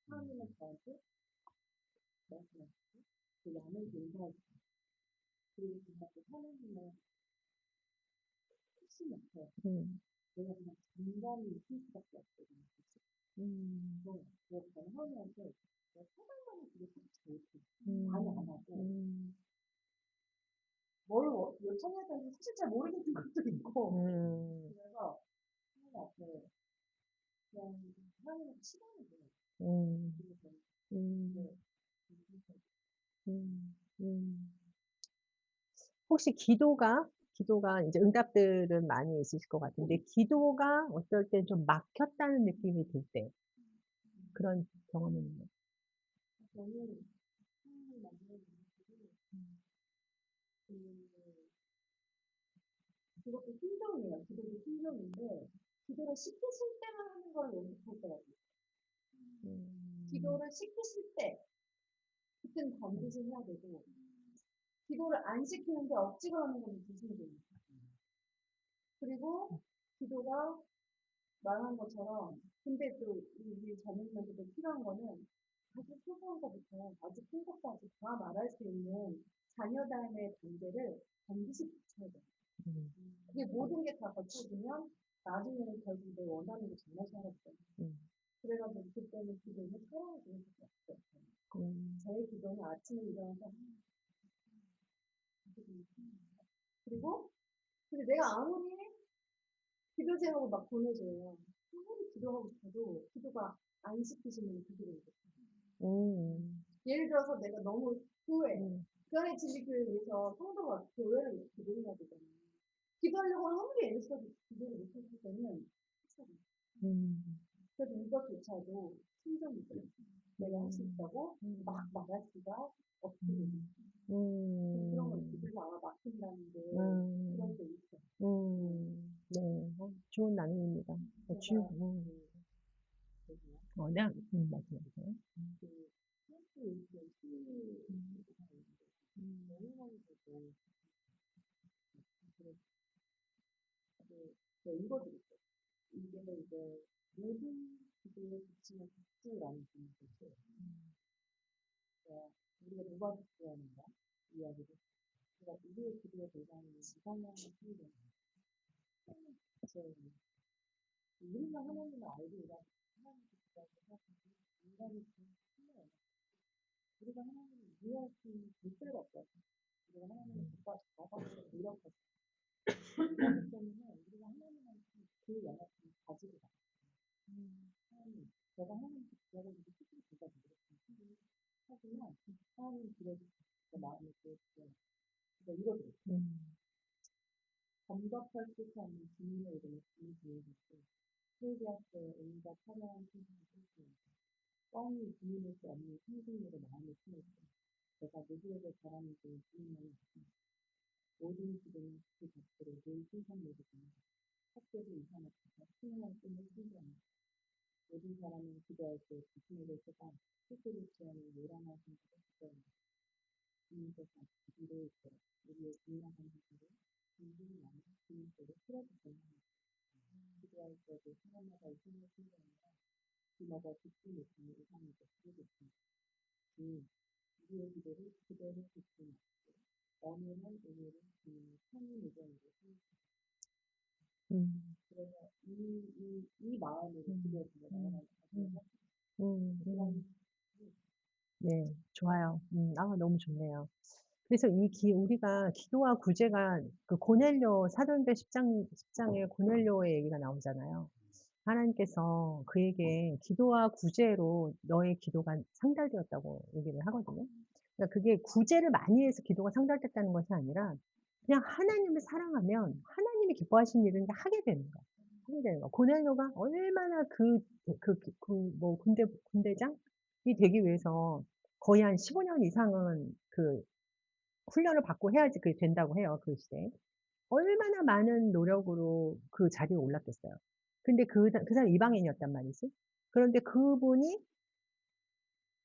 하나님은 저한테 말씀하시고 그 양을 인사하시고 그리고 정말 그 하나님의 핵심이 없어요. 음, 내가 그냥 잠잠히 있을 수밖에 없거든요. 그래서 저는 하나님한테 사랑만이 그게 참 좋고 많이 안 하고 뭘 요청해야 되는지 사실 잘 모르겠는 것도 있고 그래서 하나님 앞에 그냥 하나님한테 시간을 보내요. 그리고 저는 이제 음, 음. 혹시 기도가 이제 응답들은 많이 있으실 것 같은데, 기도가 어떨 땐 좀 막혔다는 느낌이 들 때, 그런 경험은 있나요? 저는 하나님을 만나는 분들이 그것도 신정이에요. 기도도 신정인데 기도를 쉽게 쓸 때만 하는 걸 연습할 때가 있어요. 음, 기도를 쉽게 쓸 때 그때는 반드시 해야 되고 기도를 안 시키는데 억지로 하는 건 불순종이에요. 그리고 기도가 말한 것처럼 근데 또 우리 자녀님한테도 필요한 거는 아주 소소한 것부터 아주 큰 것까지 다 말할 수 있는 자녀단의 관계를 반드시 갖춰야 돼요. 음, 그게 모든 게 다 갖춰지면 나중에는 결국 내 원하는 게 정말 사라져요. 음, 그래가지고 그때는 기도는 사랑을 주는 수밖에 없어요. 음, 제 기도는 아침에 일어나서 그리고 근데 내가 아무리 기도 제목을 막 보내줘요. 아무리 기도하고 싶어도 기도가 안 시키시면 기도를 못해요. 음, 예를 들어서 내가 너무 교회, 음, 교회 진리교회를 위해서 성도가 교회를 위해서 기도해야 되잖아요. 기도하려고 아무리 애써도 기도를 못했을 때는 음, 그래도 이것조차도 신경이 있어요. 내가 할 수 있다고 막 말할 수가 없게 되는 그런 걸 음, 기도가 아마 막힌다는 게 그런 음, 게 있어요. 네, 좋은 나눔입니다. 제가 음. 그 뭐냐 네, 말씀하세요. 그 프랑스 일주일 시위가 음, 있는데 음, 너무 많이 보고 그래서 제가 읽어드릴게요. 이게 이제 모든 기도에 그치는 복주라는 분이셨어요. 우리가 누가 복주하는가 이야기를 그러니까 우리의 기도의 대상이 이상한 시위를 하는 우리가 하나님을 알고 일하고 하나님을 기도하고 생각하고 인간이 그런 힘을 우리가 하나님을 이해할 수 있는 절대로 없어요. 우리가 하나님을 족과 자아서 노력하고 그렇기 때문에 우리가 하나님한테 그 영역을 가지고 가요. 하나님, 제가 하나님께 기도하고 있는데 스스로 제가 모르겠어요. 하지만 하나님 들어주시고 제 마음을 들어주세요. 그래서 이거죠. 음, 범접할 수 없는 주님의 이름을 주님 주님께 회개하되 온갖 화려한 신심을 통해 뻥이 비밀일 수 없는 생생으로 마음을 품을 때 내가 누구에게 바라는 지 주님만이 아십니다. 모든 기도는 그 곁으로 늘 세상 모두 다 학교도 이산업부터 수능할 꿈을 꾸지 않아. 모든 사람은 기도할 때 기쁨을 쏟아 스스로 지하는 요란한 생각을 기도한다. 주님께서 기도에 있어 우리의 중요한 기도를 진심이 아닌 주님께로 풀어주세요. 기도할 때도 사람마다 이상을 쓰는 게 아니라 그마다 듣지 못하는 이상을 베풀고 있습니다. 주님, 우리의 기도를 그대로 듣지 마시고 엄연한 은혜를 주님의 선인 의견으로 생각합니다. 그래서 이 마음으로 기도에 들어가야 한다고 음. 네, 좋아요. 너무 좋네요. 그래서 우리가 기도와 구제가 그 고넬료 사도행전 10장에 고넬료의 얘기가 나오잖아요. 하나님께서 그에게 기도와 구제로 너의 기도가 상달되었다고 얘기를 하거든요. 그러니까 그게 구제를 많이 해서 기도가 상달됐다는 것이 아니라 그냥 하나님을 사랑하면 하나님이 기뻐하시는 일을 그냥 하게 되는 거야. 하게 되는 거야. 고넬료가 얼마나 뭐 군대장이 되기 위해서 거의 한 15년 이상은 그 훈련을 받고 해야지 그게 된다고 해요. 그 시대에. 얼마나 많은 노력으로 그 자리에 올랐겠어요. 근데 그 사람이 이방인이었단 말이지. 그런데 그분이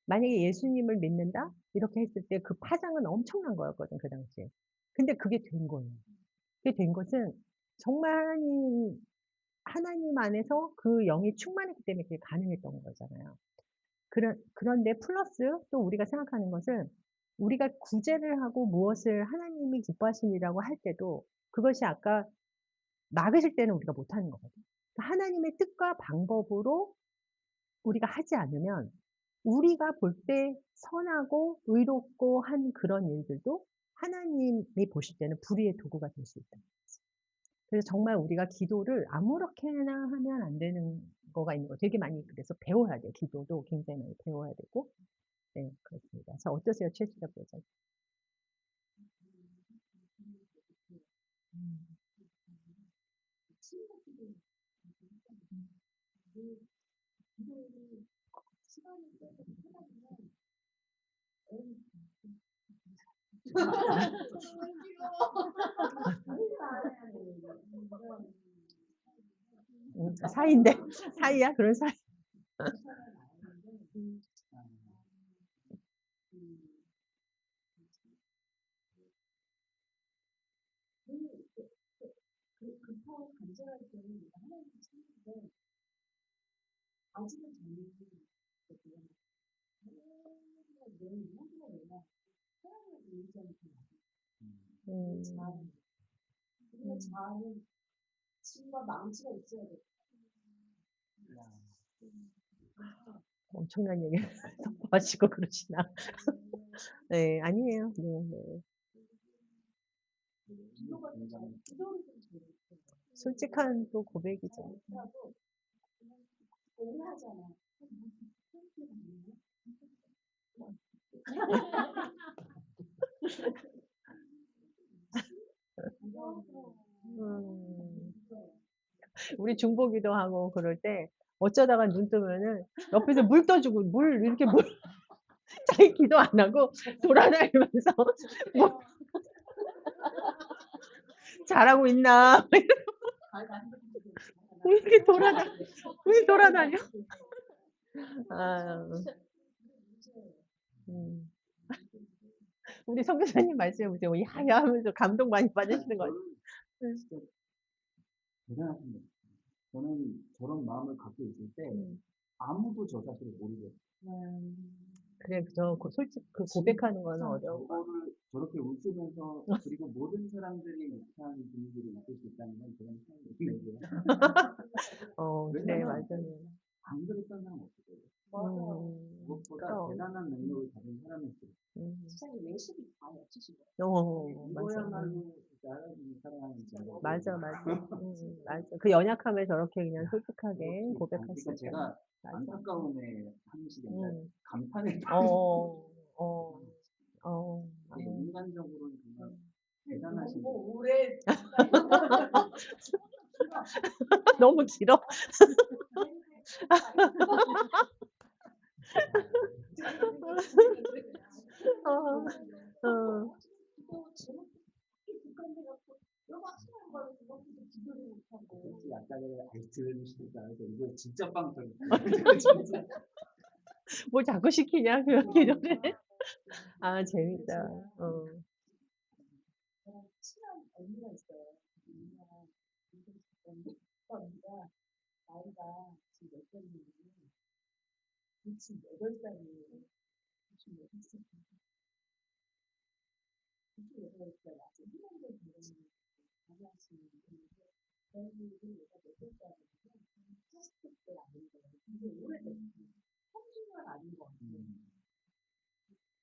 만약에 예수님을 믿는다? 이렇게 했을 때 그 파장은 엄청난 거였거든, 그 당시에. 근데 그게 된 거예요. 그게 된 것은 정말 하나님 안에서 그 영이 충만했기 때문에 그게 가능했던 거잖아요. 그런데 플러스 또 우리가 생각하는 것은 우리가 구제를 하고 무엇을 하나님이 기뻐하시니라고 할 때도 그것이 아까 막으실 때는 우리가 못하는 거거든. 그러니까 하나님의 뜻과 방법으로 우리가 하지 않으면 우리가 볼 때 선하고 의롭고 한 그런 일들도 하나님이 보실 때는 불의의 도구가 될 수 있다. 그래서 정말 우리가 기도를 아무렇게나 하면 안 되는 거가 있는 거 되게 많이 그래서 배워야 돼요. 기도도 굉장히 많이 배워야 되고. 네, 그렇습니다. 자, 어떠세요? 최수자 보자. 음. 사이인데 사이야? 그런 사이. 급하고 간절할 때는 내가 하나님을 찾는데 아직은 잘못했거든요. 내 모두가 내가 사랑을 의지하는 자, 우리가 자아는 진과 망치가 있어야 돼. 엄청난 얘기 하시고 그러시나. 네, 아니에요. 네, 네. 기도가 기도를 좀 잘해. 솔직한 또 고백이죠. 오해하잖아. 우리 중보기도 하고 그럴 때 어쩌다가 눈 뜨면은 옆에서 물 떠주고 물 이렇게 물 자기 기도 안 하고 돌아다니면서 뭐 잘하고 있나 왜 이렇게 돌아다녀? 아, 우리 선교사님 말씀해 보세요. 야야 하면서 감동 많이 받으시는 거 같아요. 진짜 대단하신 것 같아요. 저는 저런 마음을 갖고 있을 때 아무도 저 사실을 모르겠어요. 그래, 솔직히 그 고백하는 거는 어려워. 저거를 저렇게 웃으면서 그리고 모든 사람들이 못한 분위기를 웃을 수 있다는 건 저는 참 의미예요. 그래, 맞아요. 안 그랬던 사람 없어요. 무엇보다 그럼. 대단한 능력을 가진 사람이었어요. 세상에 외식이 다 없으신 거예요. 맞아. 이거야말로 진짜 하나님이 사랑하는 진짜. 맞아. 맞아. 그 연약함에 저렇게 그냥 솔직하게 고백할 수 그러니까 있다. 제가 맞아. 안타까움에 하는 식이 아니라 감탄에 음. 인간적으로는 정말 대단하신 분. 올해 너무 길어. 베스트를 해주시는 줄 알고 이거 진짜 빵 터졌어요. 진짜. 뭘 자꾸 시키냐, 그 기도를. 아, 재밌다. 어. 저랑 친한 언니가 있어요. 언니가 언니가 나이가 지금 몇 살이냐면 68살이에요. 68살. 68살. 아직 1년 전 결혼을 하시는 분인데 저희는 얘가 몇 살이냐면 40대 아닌 거예요. 근데 오래됐어요. 30년 아닌 거 같아요.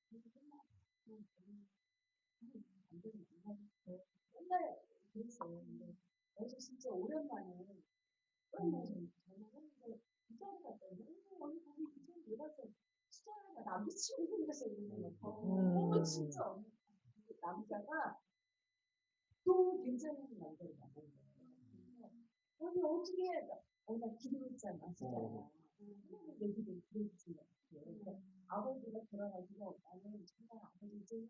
그래서 맨날 완전히 만나서 맨날 그랬어요. 근데 어제 진짜 오랜만에 전화했는데 부산에 갔더니 언니 거기 부산 왜 갔어? 수정이가 남자친구 생겼어 이러는 거. 진짜 언니 남자가 또 괜찮은 남자를 만난 거예요. 언니 어떻게 나 기도했잖아 진짜. 얘기를 들어주신 것 같아요. 그러니까 아버지가 돌아가시고 나는 정말 아버지 이제는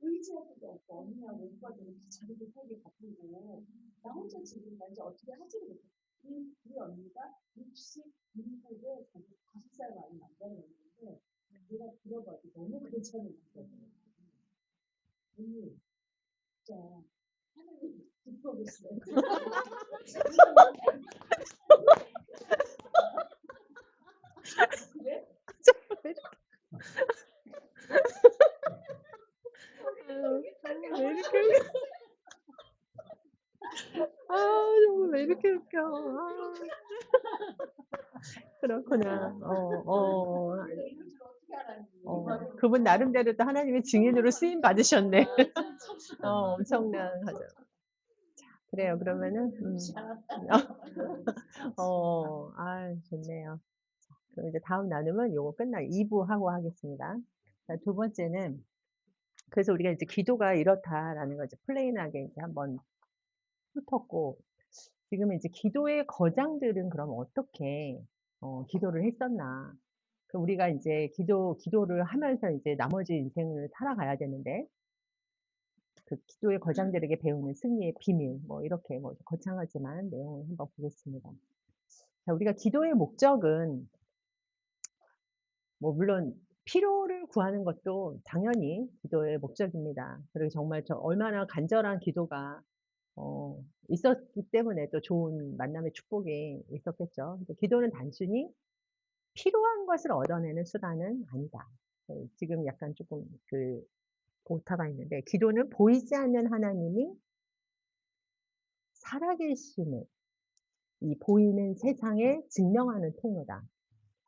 의지할 수도 없고 언니하고 오빠들은 다 자기들 살게 바쁘고 나 혼자 지금 나 이제 어떻게 하지를 못해. 우리 언니가 66에 자기 5살 많은 남자를 만났는데 내가 들어봐도 너무 괜찮은 남자예요. 언니 진짜 하나님 기뻐 계시네. 그래? 왜 이렇게 웃겨. 아, 정말 왜 이렇게 웃겨. 아. 그렇구나. 이런 줄 어떻게 알았니? 그분 나름대로 또 하나님의 증인으로 쓰임 받으셨네. 엄청난 하죠. 그래요. 그러면은, 좋네요. 그럼 이제 다음 나눔은 요거 끝나 2부 하고 하겠습니다. 자, 두 번째는, 그래서 우리가 이제 기도가 이렇다라는 걸 이제 플레인하게 이제 한번 훑었고, 지금은 이제 기도의 거장들은 그럼 어떻게, 기도를 했었나. 그 우리가 이제 기도를 하면서 이제 나머지 인생을 살아가야 되는데, 그 기도의 거장들에게 배우는 승리의 비밀, 뭐 이렇게 뭐 거창하지만 내용을 한번 보겠습니다. 자, 우리가 기도의 목적은 뭐 물론 필요를 구하는 것도 당연히 기도의 목적입니다. 그리고 정말 저 얼마나 간절한 기도가 있었기 때문에 또 좋은 만남의 축복이 있었겠죠. 기도는 단순히 필요한 것을 얻어내는 수단은 아니다. 지금 약간 조금 그 오타가 있는데, 기도는 보이지 않는 하나님이 살아계심을 이 보이는 세상에 증명하는 통로다.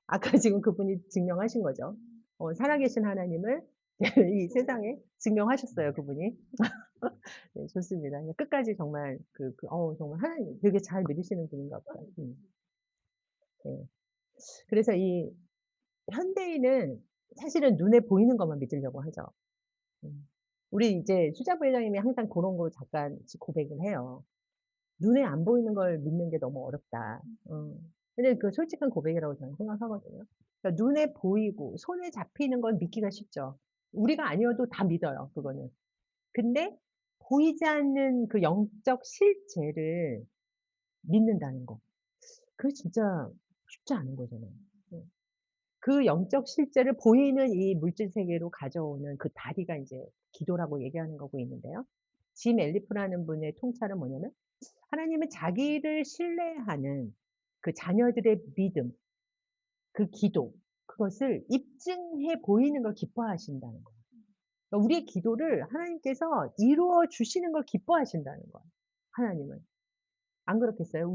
아까 지금 그분이 증명하신 거죠. 살아계신 하나님을 이 세상에 증명하셨어요, 그분이. 네, 좋습니다. 끝까지 정말 정말 하나님 되게 잘 믿으시는 분인가 보다. 네. 그래서 이 현대인은 사실은 눈에 보이는 것만 믿으려고 하죠. 우리 이제 수자부 회장님이 항상 그런 거 잠깐 고백을 해요. 눈에 안 보이는 걸 믿는 게 너무 어렵다. 근데 그 솔직한 고백이라고 저는 생각하거든요. 그러니까 눈에 보이고 손에 잡히는 건 믿기가 쉽죠. 우리가 아니어도 다 믿어요, 그거는. 근데 보이지 않는 그 영적 실제를 믿는다는 거. 그게 진짜 쉽지 않은 거잖아요. 그 영적 실제를 보이는 이 물질 세계로 가져오는 그 다리가 이제 기도라고 얘기하는 거고 있는데요. 짐 엘리프라는 분의 통찰은 뭐냐면 하나님은 자기를 신뢰하는 그 자녀들의 믿음, 그 기도, 그것을 입증해 보이는 걸 기뻐하신다는 거예요. 그러니까 우리의 기도를 하나님께서 이루어 주시는 걸 기뻐하신다는 거예요. 하나님은. 안 그렇겠어요?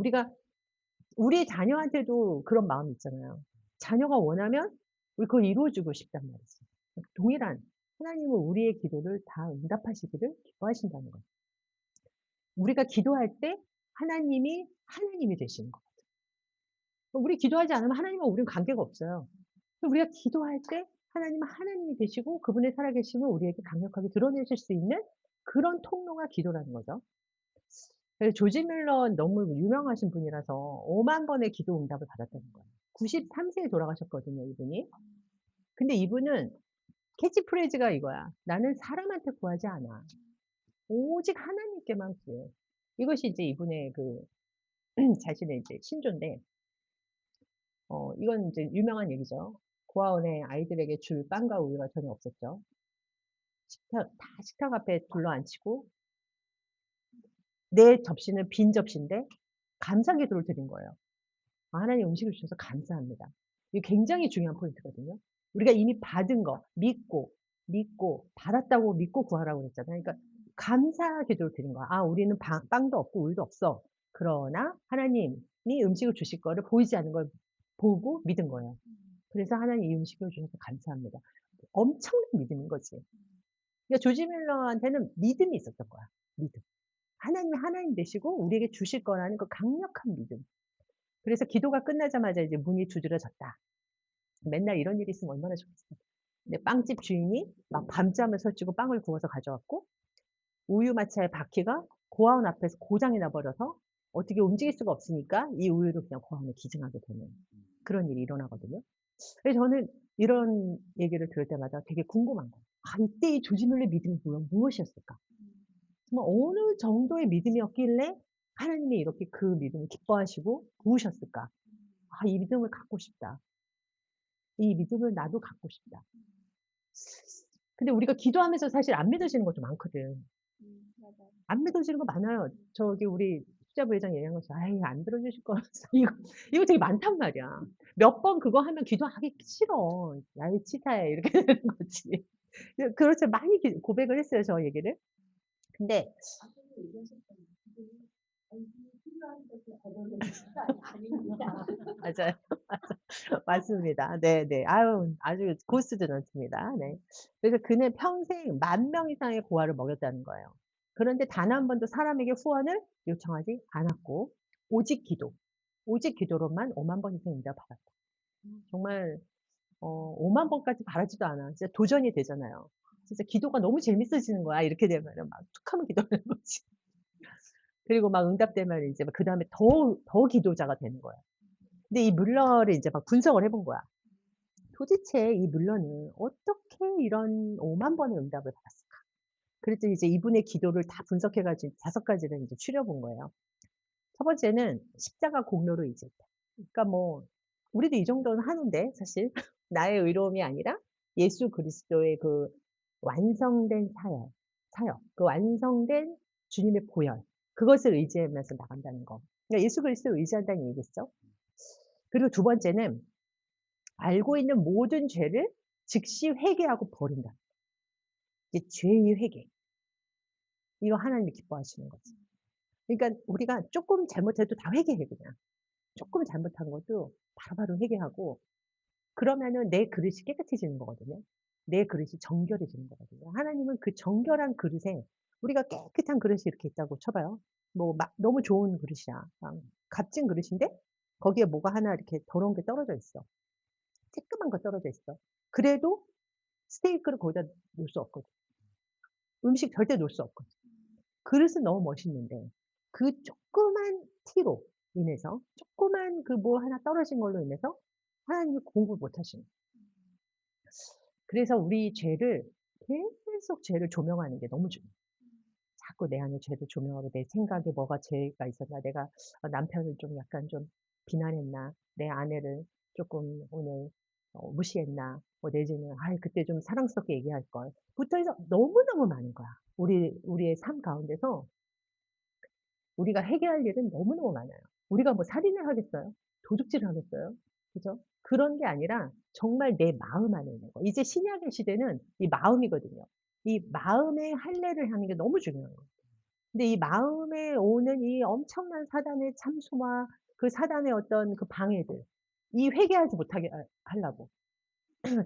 우리 자녀한테도 그런 마음이 있잖아요. 자녀가 원하면 우리 그걸 이루어주고 싶단 말이죠. 동일한 하나님은 우리의 기도를 다 응답하시기를 기뻐하신다는 거예요. 우리가 기도할 때 하나님이 되시는 거예요. 우리 기도하지 않으면 하나님과 우리는 관계가 없어요. 우리가 기도할 때 하나님은 하나님이 되시고 그분의 살아계심을 우리에게 강력하게 드러내실 수 있는 그런 통로가 기도라는 거죠. 그래서 조지 밀러 너무 유명하신 분이라서 5만 번의 기도 응답을 받았다는 거예요. 93세에 돌아가셨거든요, 이분이. 근데 이분은 캐치프레이즈가 이거야. 나는 사람한테 구하지 않아. 오직 하나님께만 구해. 이것이 이제 이분의 자신의 이제 신조인데 이건 이제 유명한 얘기죠. 고아원에 아이들에게 줄 빵과 우유가 전혀 없었죠. 식탁 앞에 둘러앉히고 내 접시는 빈 접시인데 감사 기도를 드린 거예요. 하나님 음식을 주셔서 감사합니다. 이게 굉장히 중요한 포인트거든요. 우리가 이미 받은 거 믿고 받았다고 믿고 구하라고 그랬잖아요. 그러니까 감사 기도를 드린 거야. 우리는 빵도 없고 우유도 없어. 그러나 하나님이 음식을 주실 거를 보이지 않는 걸 보고 믿은 거예요. 그래서 하나님 이 음식을 주셔서 감사합니다. 엄청난 믿음인 거지. 그러니까 조지 밀러한테는 믿음이 있었던 거야. 믿음. 하나님이 하나님 되시고 우리에게 주실 거라는 그 강력한 믿음. 그래서 기도가 끝나자마자 이제 문이 두드려졌다. 맨날 이런 일이 있으면 얼마나 좋겠어. 근데 빵집 주인이 막 밤잠을 설치고 빵을 구워서 가져왔고 우유마차의 바퀴가 고아원 앞에서 고장이 나 버려서 어떻게 움직일 수가 없으니까 이 우유를 그냥 고아원에 기증하게 되는 그런 일이 일어나거든요. 그래서 저는 이런 얘기를 들을 때마다 되게 궁금한 거예요. 이때 이 조지 밀러의 믿음이 무엇이었을까? 정말 어느 정도의 믿음이었길래 하나님이 이렇게 그 믿음을 기뻐하시고 도우셨을까? 이 믿음을 갖고 싶다. 이 믿음을 나도 갖고 싶다. 근데 우리가 기도하면서 사실 안 믿어지는 것도 많거든. 맞아요. 안 믿어지는 거 많아요. 저기 우리 투자부 회장 얘기한 것처럼 "아이 안 들어주실 거면서." 이거 되게 많단 말이야. 몇 번 그거 하면 기도하기 싫어. "야이 치사해." 이렇게 되는 거지. 그렇죠. 많이 고백을 했어요, 저 얘기를. 근데 아까도 얘기하셨잖아요. 지금 필요한 것을 얻어내는 시간이 아닙니다. 맞아요. 맞습니다. 네네. 아주 고수도 넣습니다. 네. 그래서 그는 평생 10,000명 이상의 고아를 먹였다는 거예요. 그런데 단 한 번도 사람에게 후원을 요청하지 않았고 오직 기도로만 50,000번 이상 응답 받았다. 정말 50,000 번까지 바라지도 않아. 진짜 도전이 되잖아요. 진짜 기도가 너무 재밌어지는 거야. 이렇게 되면은 막 툭 하면 기도하는 거지. 그리고 막 응답되면 이제 막 그다음에 더 기도자가 되는 거야. 근데 이 뮬러를 이제 막 분석을 해본 거야. 도대체 이 뮬러는 어떻게 이런 50,000 번의 응답을 받았을까? 그랬더니 이제 이분의 기도를 다 분석해 가지고 5 가지를 이제 추려 본 거예요. 첫 번째는 십자가 공로로 의지했다. 그러니까 뭐 우리도 이 정도는 하는데 사실 나의 의로움이 아니라 예수 그리스도의 그 완성된 그 완성된 주님의 보혈 그것을 의지하면서 나간다는 거. 그러니까 예수 그리스도를 의지한다는 얘기겠죠. 그리고 두 번째는 알고 있는 모든 죄를 즉시 회개하고 버린다. 이제 죄의 회개. 이거 하나님이 기뻐하시는 거지. 그러니까 우리가 쪼끔 잘못해도 다 회개해 그냥. 쪼끔 잘못한 것도 바로바로 회개하고 그러면은 내 그릇이 깨끗해지는 거거든요. 내 그릇이 정결해지는 거거든요. 하나님은 그 정결한 그릇에 우리가 깨끗한 그릇이 이렇게 있다고 쳐 봐요. 뭐 막 너무 좋은 그릇이야. 값진 그릇인데 거기에 뭐가 하나 이렇게 더러운 게 떨어져 있어. 쬐끄만 거 떨어져 있어. 그래도 스테이크를 거기다 놓을 수 없거든. 음식 절대 놓을 수 없거든. 그릇은 너무 멋있는데 그 조그만 티로 인해서 조그만 그 뭐 하나 떨어진 걸로 인해서 하나님이 공부를 못 하시는 거예요. 그래서 우리 죄를 계속 죄를 조명하는 게 너무 중요해요. 자꾸 내 안에 죄를 조명하고 내 생각에 뭐가 죄가 있었나, 내가 남편을 좀 약간 좀 비난했나, 내 아내를 조금 오늘 무시했나, 뭐 내지는 그때 좀 사랑스럽게 얘기할 걸. 부터 해서 너무너무 많은 거야. 우리의 삶 가운데서 우리가 해결할 일은 너무너무 많아요. 우리가 뭐 살인을 하겠어요? 도둑질을 하겠어요? 그죠? 그런 게 아니라 정말 내 마음 안에 있는 거. 이제 신약의 시대는 이 마음이거든요. 이 마음의 할례를 하는 게 너무 중요한 거예요. 근데 이 마음에 오는 이 엄청난 사단의 참소와 그 사단의 어떤 그 방해들, 이 회개하지 못하게 하려고.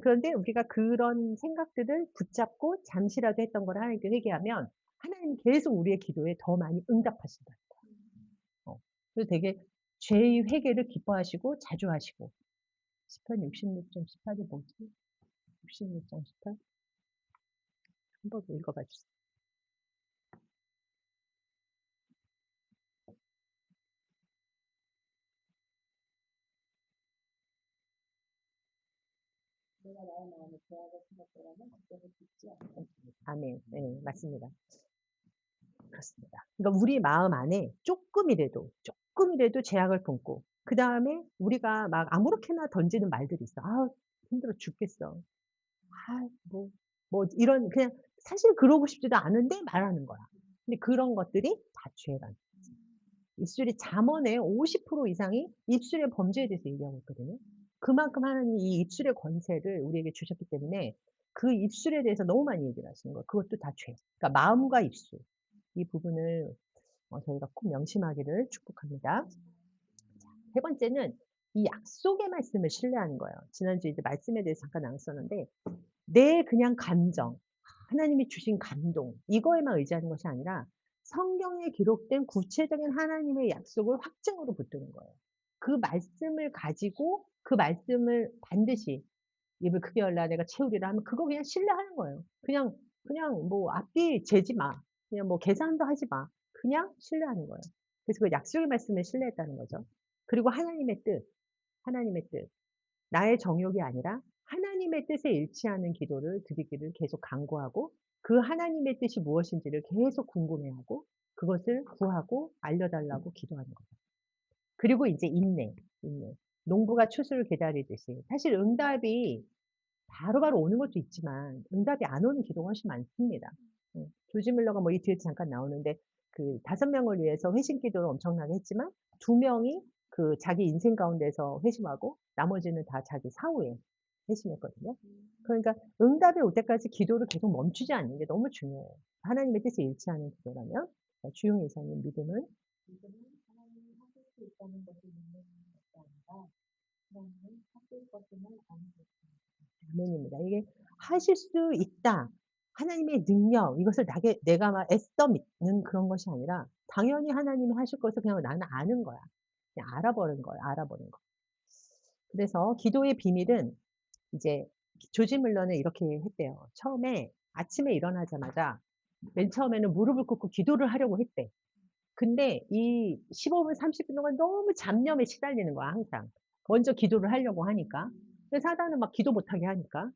그런데 우리가 그런 생각들을 붙잡고 잠시라도 했던 걸 하나님께 회개하면 하나님은 계속 우리의 기도에 더 많이 응답하신다. 그래서 되게 죄의 회개를 기뻐하시고 자주 하시고. 시편 66장 18이 뭐지? 66장 18? 한번 읽어봐 주세요. 내가 나의 마음에 죄악을 생각하면 그때는 듣지 않고 아멘. 맞습니다. 그렇습니다. 그러니까 우리 마음 안에 쪼끔이라도 쪼끔이라도 제약을 품고 그다음에 우리가 막 아무렇게나 던지는 말들이 있어. "아우 힘들어 죽겠어." 아 뭐 이런 그냥 사실 그러고 싶지도 않은데 말하는 거야. 근데 그런 것들이 다 죄라는 입술이 잠언의 50% 이상이 입술의 범죄에 대해서 얘기하고 있거든요. 그만큼 하나님이 이 입술의 권세를 우리에게 주셨기 때문에 그 입술에 대해서 너무 많이 얘기를 하시는 거예요. 그것도 다 죄. 그러니까 마음과 입술 이 부분을 저희가 꼭 명심하기를 축복합니다. 세 번째는 이 약속의 말씀을 신뢰하는 거예요. 지난주에 이제 말씀에 대해서 잠깐 나눴었는데 내 그냥 감정, 하나님이 주신 감동 이거에만 의지하는 것이 아니라 성경에 기록된 구체적인 하나님의 약속을 확증으로 붙드는 거예요. 그 말씀을 가지고 그 말씀을 반드시 "입을 크게 열라 내가 채우리라." 하면 그거 그냥 신뢰하는 거예요. 그냥 뭐 앞뒤 재지 마. 그냥 뭐 계산도 하지 마. 그냥 신뢰하는 거예요. 그래서 그 약속의 말씀을 신뢰했다는 거죠. 그리고 하나님의 뜻, 하나님의 뜻. 나의 정욕이 아니라 하나님의 뜻에 일치하는 기도를 드리기를 계속 간구하고 그 하나님의 뜻이 무엇인지를 계속 궁금해하고 그것을 구하고 알려 달라고 기도하는 거죠. 그리고 인제 인내, 인내. 농부가 추수를 기다리듯이 사실 응답이 바로바로 오는 것도 있지만 응답이 안 오는 기도가 훨씬 많습니다. 조지 밀러가 뭐 이 뒤에 잠깐 나오는데 그 5 명을 위해서 회심 기도를 엄청나게 했지만 2 명이 그 자기 인생 가운데서 회심하고 나머지는 다 자기 사후에 회심했거든요. 그러니까 응답이 올 때까지 기도를 계속 멈추지 않는 게 너무 중요해요. 하나님의 뜻에 일치하는 기도라면. 주용 이사님 믿음은 지금은 하나님이 하실 수 있다는 것을 믿는 것이 아니라 하나님은 하실 것임을 아는 것입니다. 아멘입니다. 이게 하실 수 있다. 하나님의 능력 이것을 내가 막 애써 믿는 그런 것이 아니라 당연히 하나님이 하실 것을 그냥 나는 아는 거야. 그냥 알아버린 거야, 알아버린 거. 그래서 기도의 비밀은 이제 조지 밀러는 이렇게 했대요. 처음에 아침에 일어나자마자 맨 처음에는 무릎을 꿇고 기도를 하려고 했대. 근데 이 15 분 30분 동안 너무 잡념에 시달리는 거야 항상. 먼저 기도를 하려고 하니까. 근데 사단은 막 기도 못하게 하니까.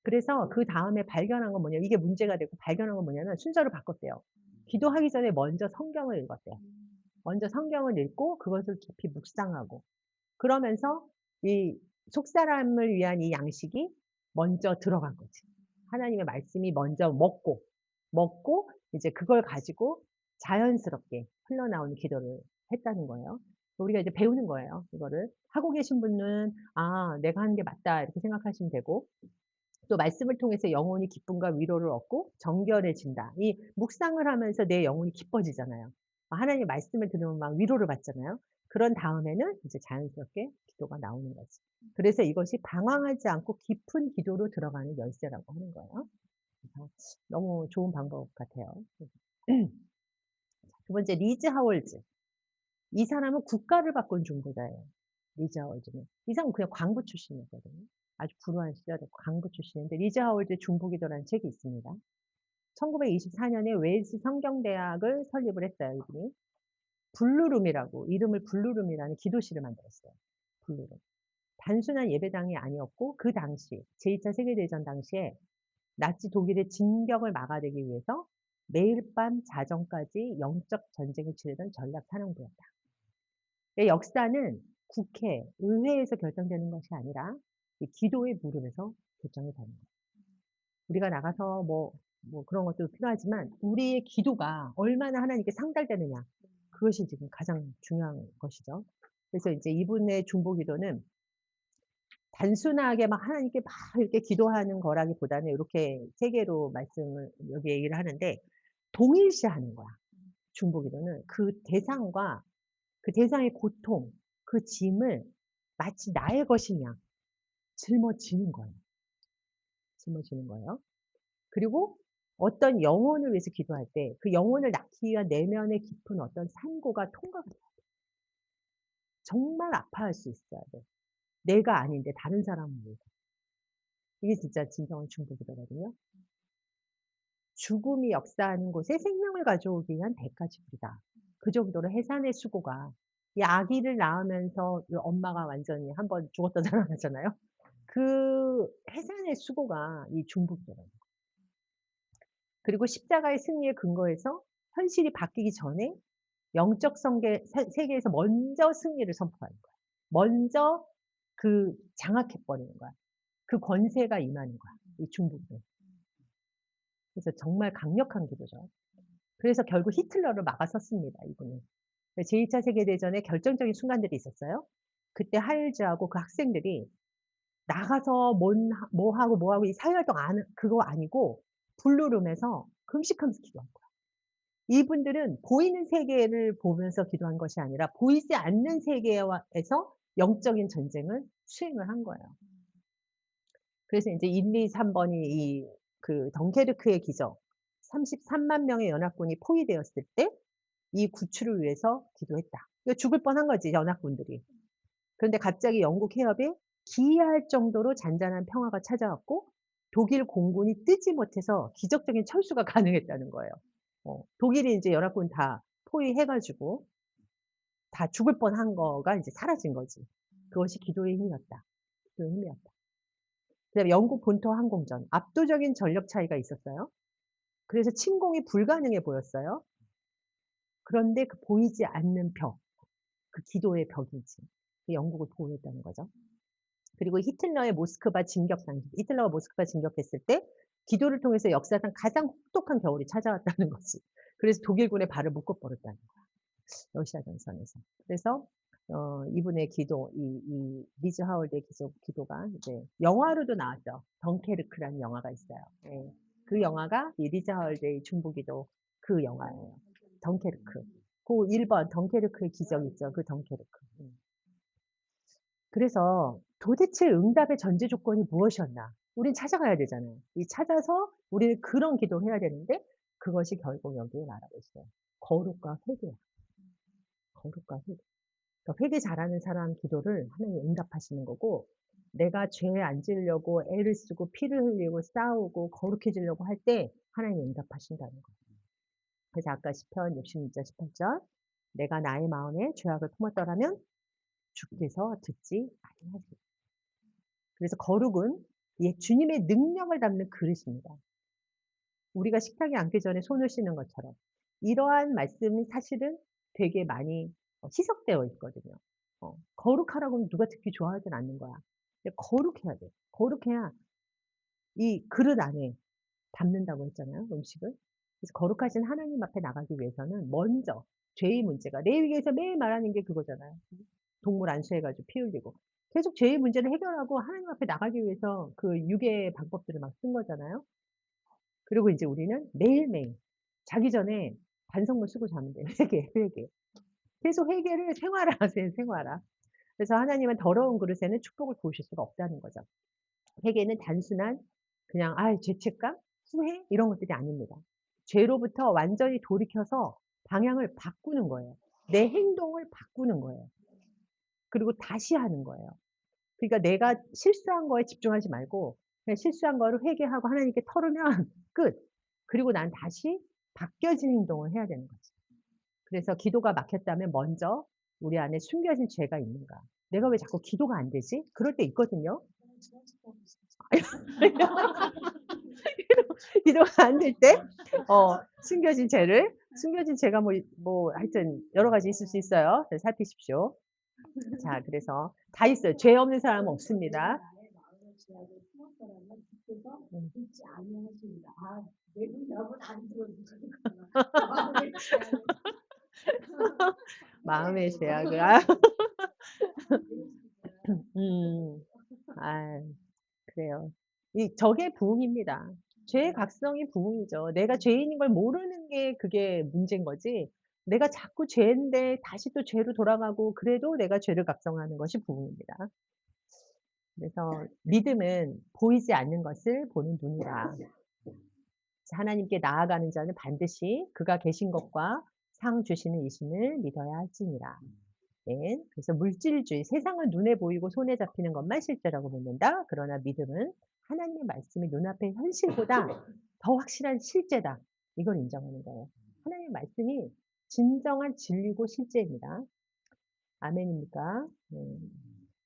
그래서 그다음에 발견한 건 뭐냐면 이게 문제가 되고 발견한 건 뭐냐면 순서를 바꿨대요. 기도하기 전에 먼저 성경을 읽었대요. 먼저 성경을 읽고 그것을 깊이 묵상하고 그러면서 이 속사람을 위한 이 양식이 먼저 들어간 거지. 하나님의 말씀이 먼저 먹고 이제 그걸 가지고 자연스럽게 흘러나오는 기도를 했다는 거예요. 우리가 이제 배우는 거예요, 이거를. 하고 계신 분은 '아 내가 하는 게 맞다.' 이렇게 생각하시면 되고 또 말씀을 통해서 영혼이 기쁨과 위로를 얻고 정결해진다. 이 묵상을 하면서 내 영혼이 기뻐지잖아요. 하나님의 말씀을 들으면 막 위로를 받잖아요. 그런 다음에는 이제 자연스럽게 기도가 나오는 거지. 그래서 이것이 방황하지 않고 깊은 기도로 들어가는 열쇠라고 하는 거예요. 그래서 너무 좋은 방법 같아요. 두 번째 리즈 하월즈. 이 사람은 국가를 바꾼 중보자예요. 리즈 하월즈는. 이 사람은 그냥 광부 출신이었거든요. 아주 불우한 시절에 광부 출신인데 리즈 하월즈의 중보기도라는 책이 있습니다. 1924 년에 웨일스 성경대학을 설립을 했어요, 이분이. 블루룸이라고 이름을 블루룸이라는 기도실을 만들었어요. 블루룸. 단순한 예배당이 아니었고 그 당시 제2차 세계대전 당시에 나치 독일의 진격을 막아내기 위해서 매일 밤 자정까지 영적 전쟁을 치르던 전략 사령부였다. 의 역사는 국회, 의회에서 결정되는 것이 아니라 이 기도의 무릎에서 결정이 되는 거예요. 우리가 나가서 뭐 그런 것도 필요하지만 우리의 기도가 얼마나 하나님께 상달되느냐. 그것이 지금 가장 중요한 것이죠. 그래서 이제 이분의 중보기도는 단순하게 막 하나님께 막 이렇게 기도하는 거라기보다는 이렇게 세 개로 말씀을 여기 얘기를 하는데 동일시하는 거야. 중보기도는 그 대상과 그 대상의 고통, 그 짐을 마치 나의 것인 양 짊어지는 거예요. 짊어지는 거예요. 그리고 어떤 영혼을 위해서 기도할 때 그 영혼을 낳기 위한 내면의 깊은 어떤 산고가 통과가 돼요. 정말 아파할 수 있어야 돼. 내가 아닌데 다른 사람을 위해서. 이게 진짜 진정한 중보기도거든요. 죽음이 역사하는 곳에 생명을 가져오기 위한 대가 지불이다. 그 정도로 해산의 수고가 이 아기를 낳으면서 이 엄마가 완전히 한번 죽었다 살아나잖아요. 그 해산의 수고가 이 중보기도라는 거예요. 그리고 십자가의 승리에 근거해서 현실이 바뀌기 전에 영적 세계에서 먼저 승리를 선포하는 거야. 먼저 장악해 버리는 거야. 그 권세가 임하는 거야, 이 중국은. 그래서 정말 강력한 기도죠. 그래서 결국 히틀러를 막아섰습니다, 이분은. 제2차 세계대전에 결정적인 순간들이 있었어요. 그때 하일즈하고 그 학생들이 나가서 뭐 하고 이 사회활동 그거 아니고 블루룸에서 금식하면서 기도한 거야. 이분들은 보이는 세계를 보면서 기도한 것이 아니라 보이지 않는 세계에서 영적인 전쟁을 수행을 한 거예요. 그래서 인제 1, 2, 3번이 덩케르크의 기적, 33만 명의 연합군이 포위되었을 때 이 구출을 위해서 기도했다. 그러니까 죽을 뻔한 거지, 연합군들이. 그런데 갑자기 영국 해협에 기이할 정도로 잔잔한 평화가 찾아왔고 독일 공군이 뜨지 못해서 기적적인 철수가 가능했다는 거예요. 독일이 인제 연합군 다 포위해 가지고 다 죽을 뻔한 거가 인제 사라진 거지. 그것이 기도의 힘이었다. 기도의 힘이었다. 그다음에 영국 본토 항공전 압도적인 전력 차이가 있었어요. 그래서 침공이 불가능해 보였어요. 그런데 그 보이지 않는 벽, 그 기도의 벽이지. 그 영국을 보호했다는 거죠. 그리고 히틀러가 모스크바 진격했을 때 기도를 통해서 역사상 가장 혹독한 겨울이 찾아왔다는 거지. 그래서 독일군의 발을 묶어 버렸다는 거야, 러시아 전선에서. 그래서 이분의 기도, 이 리즈 하월드의 기도가 이제 영화로도 나왔죠. 덩케르크라는 영화가 있어요. 예. 그 영화가 이 리즈 하월드의 중보기도 그 영화예요. 덩케르크. 그 1번 덩케르크의 기적 있죠. 그 덩케르크. 그래서 도대체 응답의 전제 조건이 무엇이었나? 우린 찾아가야 되잖아요. 찾아서 우리는 그런 기도를 해야 되는데 그것이 결국 여기에 말하고 있어요. 거룩과 회개야. 거룩과 회개. 그러니까 회개 잘하는 사람 기도를 하나님이 응답하시는 거고, 내가 죄에 안 지으려고 애를 쓰고 피를 흘리고 싸우고 거룩해지려고 할 때 하나님이 응답하신다는 거예요. 그래서 아까 시편 66절 18절 내가 나의 마음에 죄악을 품었더라면 주께서 듣지 아니하시리라. 그래서 거룩은 주님의 능력을 담는 그릇입니다. 우리가 식탁에 앉기 전에 손을 씻는 것처럼 이러한 말씀이 사실은 되게 많이 희석되어 있거든요. 거룩하라고는 누가 듣기 좋아하진 않는 거야. 근데 거룩해야 돼. 거룩해야 이 그릇 안에 담는다고 했잖아요, 음식을. 그래서 거룩하신 하나님 앞에 나가기 위해서는 먼저 죄의 문제가 레위기에서 매일 말하는 게 그거잖아요. 동물 안수해 가지고 피 흘리고. 계속 죄의 문제를 해결하고 하나님 앞에 나가기 위해서 그 유괴의 방법들을 막 쓴 거잖아요. 그리고 인제 우리는 매일매일 자기 전에 반성문 쓰고 자면 돼요. 회개, 회개. 계속 회개를 생활화하세요, 생활화. 그래서 하나님은 더러운 그릇에는 축복을 부으실 수가 없다는 거죠. 회개는 단순한 그냥 죄책감, 후회 이런 것들이 아닙니다. 죄로부터 완전히 돌이켜서 방향을 바꾸는 거예요. 내 행동을 바꾸는 거예요. 그리고 다시 하는 거예요. 그러니까 내가 실수한 거에 집중하지 말고 그냥 실수한 거를 회개하고 하나님께 털으면 끝. 그리고 난 다시 바뀌어진 행동을 해야 되는 거지. 그래서 기도가 막혔다면 먼저 우리 안에 숨겨진 죄가 있는가. 내가 왜 자꾸 기도가 안 되지? 그럴 때 있거든요. 기도가 안 될 때 숨겨진 죄가 하여튼 여러 가지 있을 수 있어요. 그래서 살피십시오. 자, 그래서 다 있어요. 죄 없는 사람은 없습니다. 듣지 아니하십니다. 내눈 여러분 안 들어주시는구나. 마음의 죄악을 그래요. 저게 부흥입니다. 죄의 각성이 부흥이죠. 내가 죄인인 걸 모르는 게 그게 문제인 거지. 내가 자꾸 죄인데 다시 또 죄로 돌아가고 그래도 내가 죄를 각성하는 것이 부흥입니다. 그래서 믿음은 보이지 않는 것을 보는 눈이다. 하나님께 나아가는 자는 반드시 그가 계신 것과 상 주시는 이심을 믿어야 할지니라. 네. 그래서 물질주의, 세상은 눈에 보이고 손에 잡히는 것만 실제라고 믿는다. 그러나 믿음은 하나님의 말씀이 눈앞의 현실보다 더 확실한 실제다. 이걸 인정하는 거예요. 하나님의 말씀이 진정한 진리고 실제입니다. 아멘입니까?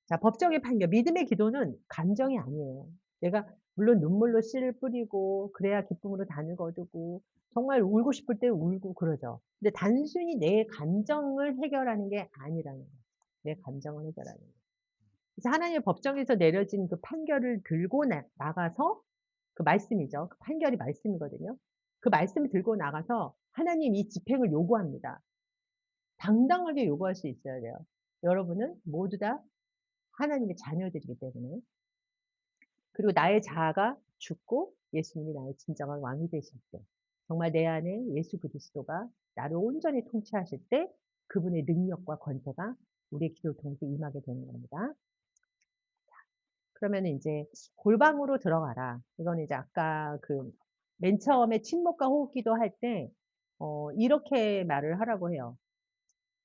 자, 법정의 판결. 믿음의 기도는 감정이 아니에요. 내가 물론 눈물로 씨를 뿌리고 그래야 기쁨으로 단을 거두고 정말 울고 싶을 때 울고 그러죠. 근데 단순히 내 감정을 해결하는 게 아니라는 거예요. 내 감정을 해결하는 거. 그래서 하나님의 법정에서 내려진 그 판결을 들고 나가서 그 말씀이죠. 그 판결이 말씀이거든요. 그 말씀을 들고 나가서 하나님 이 집행을 요구합니다. 당당하게 요구할 수 있어야 돼요. 여러분은 모두 다 하나님의 자녀들이기 때문에. 그리고 나의 자아가 죽고 예수님이 나의 진정한 왕이 되실 때, 정말 내 안에 예수 그리스도가 나를 온전히 통치하실 때 그분의 능력과 권세가 우리의 기도를 통해서 임하게 되는 겁니다. 그러면은 인제 골방으로 들어가라. 이거는 이제 아까 그 맨 처음에 침묵과 호흡 기도할 때 이렇게 말을 하라고 해요.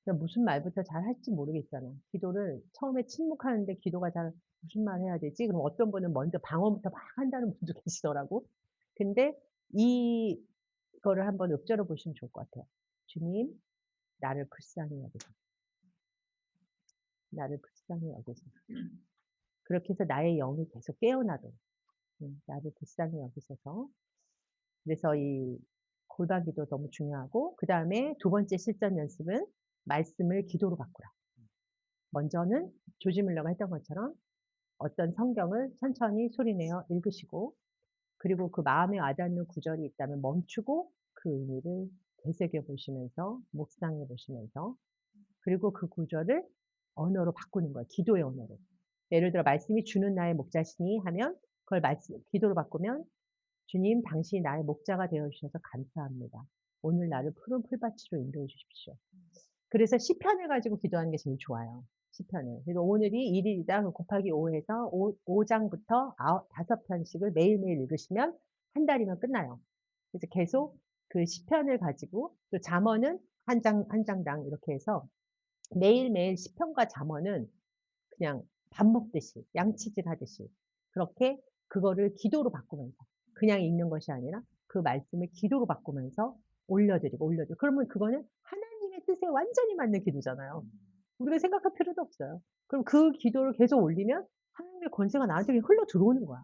그냥 무슨 말부터 잘 할지 모르겠잖아. 기도를 처음에 침묵하는데 기도가 잘 무슨 말 해야 되지? 그럼 어떤 분은 먼저 방언부터 막 한다는 분도 계시더라고. 근데 이거를 한번 읊조려 보시면 좋을 것 같아요. 주님, 나를 불쌍히 여기소서. 나를 불쌍히 여기소서. 그렇게 해서 나의 영이 계속 깨어나도록 나를 불쌍히 여기소서. 그래서 이 골방 기도 너무 중요하고 그다음에 두 번째 실전 연습은 말씀을 기도로 바꾸라. 먼저는 조지 밀러가 했던 것처럼 어떤 성경을 천천히 소리내어 읽으시고 그리고 그 마음에 와닿는 구절이 있다면 멈추고 그 의미를 되새겨 보시면서 묵상해 보시면서 그리고 그 구절을 언어로 바꾸는 거예요. 기도의 언어로. 예를 들어 말씀이 주는 나의 목자시니 하면 그걸 기도로 바꾸면 주님 당신이 나의 목자가 되어 주셔서 감사합니다. 오늘 나를 푸른 풀밭으로 인도해 주십시오. 그래서 시편을 가지고 기도하는 게 제일 좋아요. 시편을. 그래서 오늘이 1일이다 곱하기 5해서 5장부터 5편씩을 매일매일 읽으시면 한 달이면 끝나요. 그래서 계속 그 시편을 가지고 또 잠언은 한 장당 이렇게 해서 매일매일 시편과 잠언은 그냥 밥 먹듯이 양치질 하듯이 그렇게 그거를 기도로 바꾸면서 그냥 읽는 것이 아니라 그 말씀을 기도로 바꾸면서 올려드리고 그러면 그거는 하나님의 뜻에 완전히 맞는 기도잖아요. 우리가 생각할 필요도 없어요. 그럼 그 기도를 계속 올리면 하나님의 권세가 나한테 그냥 흘러 들어오는 거야.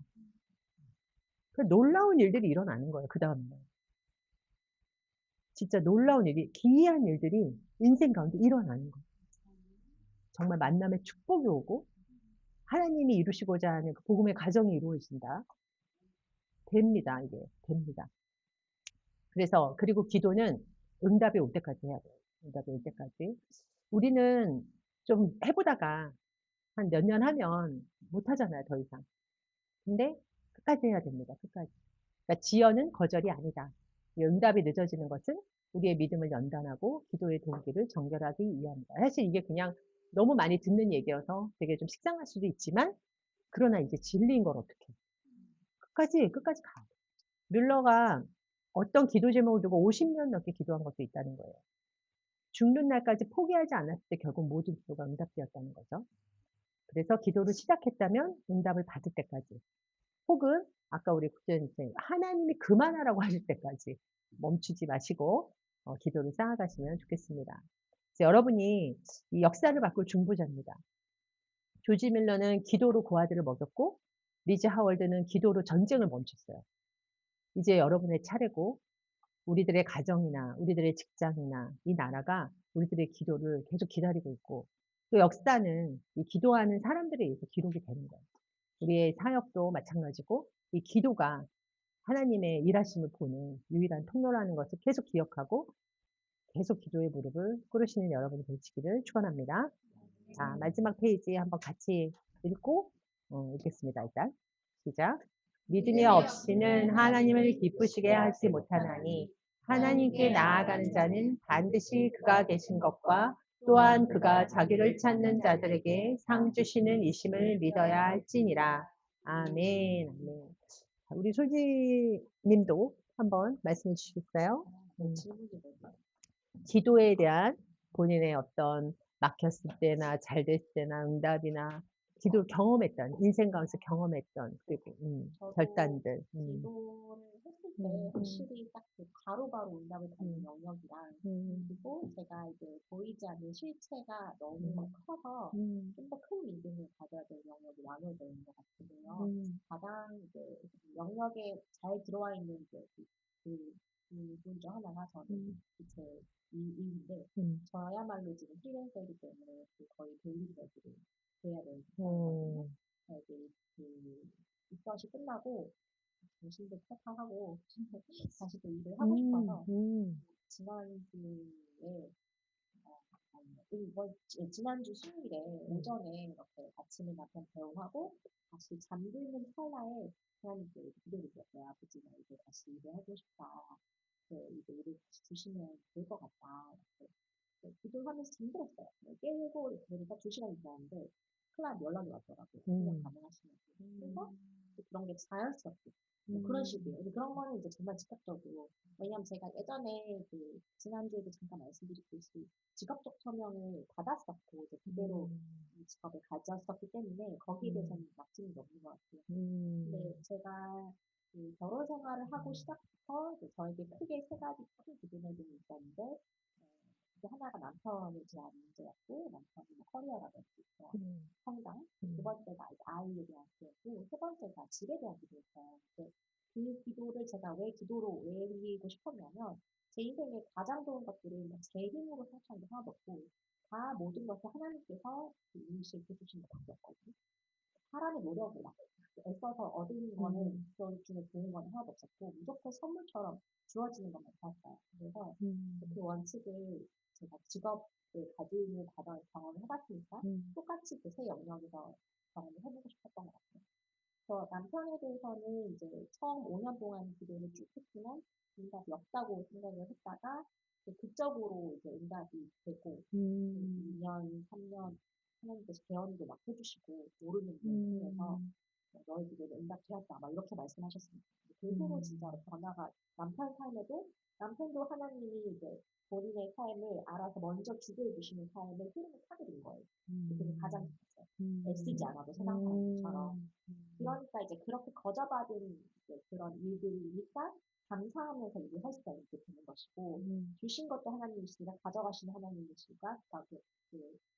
놀라운 일들이 일어나는 거예요. 그다음에 진짜 놀라운 일이 기이한 일들이 인생 가운데 일어나는 거예요. 정말 만남의 축복이 오고 하나님이 이루시고자 하는 그 복음의 가정이 이루어진다. 됩니다. 이게 됩니다. 그래서 그리고 기도는 응답이 올 때까지 해야 돼요. 응답이 올 때까지. 우리는 좀 해보다가 한 몇 년 하면 못하잖아요. 더 이상. 근데 끝까지 해야 됩니다. 끝까지. 그러니까 지연은 거절이 아니다. 응답이 늦어지는 것은 우리의 믿음을 연단하고 기도의 동기를 정결하기 위함이다. 사실 이게 그냥 너무 많이 듣는 얘기여서 되게 좀 식상할 수도 있지만 그러나 이제 진리인 걸 어떡해. 끝까지 가. 뮬러가 어떤 기도 제목을 두고 50년 넘게 기도한 것도 있다는 거예요. 죽는 날까지 포기하지 않았을 때 결국 모든 기도가 응답되었다는 거죠. 그래서 기도를 시작했다면 응답을 받을 때까지 혹은 아까 우리 국장님 하나님이 그만하라고 하실 때까지 멈추지 마시고 기도를 쌓아가시면 좋겠습니다. 그래서 여러분이 이 역사를 바꿀 중보자입니다. 조지 밀러는 기도로 그 아들을 먹였고 리즈 하월드는 기도로 전쟁을 멈췄어요. 이제 여러분의 차례고 우리들의 가정이나 우리들의 직장이나 이 나라가 우리들의 기도를 계속 기다리고 있고 또 역사는 이 기도하는 사람들에 의해서 기록이 되는 거예요. 우리의 사역도 마찬가지고 이 기도가 하나님의 일하심을 보는 유일한 통로라는 것을 계속 기억하고 계속 기도의 무릎을 꿇으시는 여러분이 되시기를 축원합니다. 자, 마지막 페이지 한번 같이 읽고 읽겠습니다. 일단 시작. 믿음이 없이는 하나님을 기쁘시게 하지 못하나니 하나님께 나아가는 자는 반드시 그가 계신 것과 또한 그가 자기를 찾는 자들에게 상 주시는 이심을 믿어야 할지니라. 아멘. 아멘. 자, 우리 솔지 님도 한번 말씀해 주시겠어요? 기도에 대한 본인의 어떤 막혔을 때나 잘 됐을 때나 응답이나 기도를 경험했던 인생 가운데서 경험했던 그리고 저도 결단들. 기도를 했을 때 확실히 딱 그 바로바로 응답을 받는 음. 영역이랑 음. 그리고 제가 이제 보이지 않는 실체가 너무 음. 커서 음. 좀 더 큰 믿음을 가져야 되는 영역이 나눠져 있는 것 같은데요. 음. 가장 이제 영역에 잘 들어와 있는 이제 부분 중 하나가 저는 음. 제 일인데 음. 저야말로 지금 프리랜서이기 때문에 거의 데일리 저기를 해야 되는 상황이거든요. 어. 이제 입덧이 끝나고 정신도 탈탈하고 다시 또 일을 하고 싶어서 음. 지난주에 지난주 수요일에 오전에 이렇게 아침에 남편 배웅하고 다시 잠드는 찰나에 하나님께 기도를 드렸어요. 아버지, 나 이제 다시 일을 하고 싶다. 이제 일을 다시 주시면 좋을 것 같다. 이렇게 기도하면서 잠들었어요. 깨고 그러니까 2시간이 지났는데 클라이언트 연락이 왔더라고요. 그냥 음. 가능하시냐고. 그래서 그런 게 자연스럽게 뭐 그런 식이에요. 음. 근데 그런 거는 이제 정말 즉각적으로 왜냐면 제가 예전에 지난주에도 잠깐 말씀드렸듯이 직업적 서명을 받았었고 이제 그대로 음. 이 직업에 가졌었기 때문에 거기에 대해서는 막힘이 없는 것 같아요. 근데 음. 제가 결혼 생활을 하고 시작부터 이제 저에게 크게 3가지 큰 부분들이 있었는데 이제 하나가 남편에 대한 문제였고 남편의 뭐 커리어라든지 음. 성장, 두 음. 번째가 이제 아이에 대한 기도고 세 번째가 집에 대한 기도였어요. 근데 그 기도를 제가 왜 기도로 외우고 싶었냐면 제 인생에 가장 좋은 것들은 제 힘으로 성취한 게 하나도 없고 다 모든 것을 하나님께서 인식해 주신 것밖에 없거든요. 사람의 노력이나 애써서 얻은 거는 음. 그 중에 좋은 건 하나도 없었고 무조건 선물처럼 주어지는 것만 봤어요. 그래서 그 음. 원칙을 제가 직업을 가지는 과정을 경험을 해봤으니까 음. 똑같이 그 세 영역에서 경험을 해보고 싶었던 것 같아요. 그래서 남편에 대해서는 이제 처음 5년 동안 기도를 쭉 했지만 응답이 없다고 생각을 했다가 극적으로 이제 응답이 되고 음. 2년, 3년 하나님께서 개헌도 막 해주시고 모르는 분 통해서 음. 너희 기도를 응답되었다 막 이렇게 말씀하셨습니다. 그후로 진짜로 음. 변화가 남편 삶에도 남편도 하나님이 이제 본인의 삶을 알아서 먼저 주도해 주시는 삶을 흐름을 타게 된 거예요. 그게 가장 음. 좋았어요. 애쓰지 음. 않아도 세상 사람들처럼. 음. 그러니까 이제 그렇게 거저받은 이제 그런 일들이니까 감사하면서 일을 할 수가 있게 되는 것이고 음. 주신 것도 하나님이시니까 가져가시는 하나님이시니까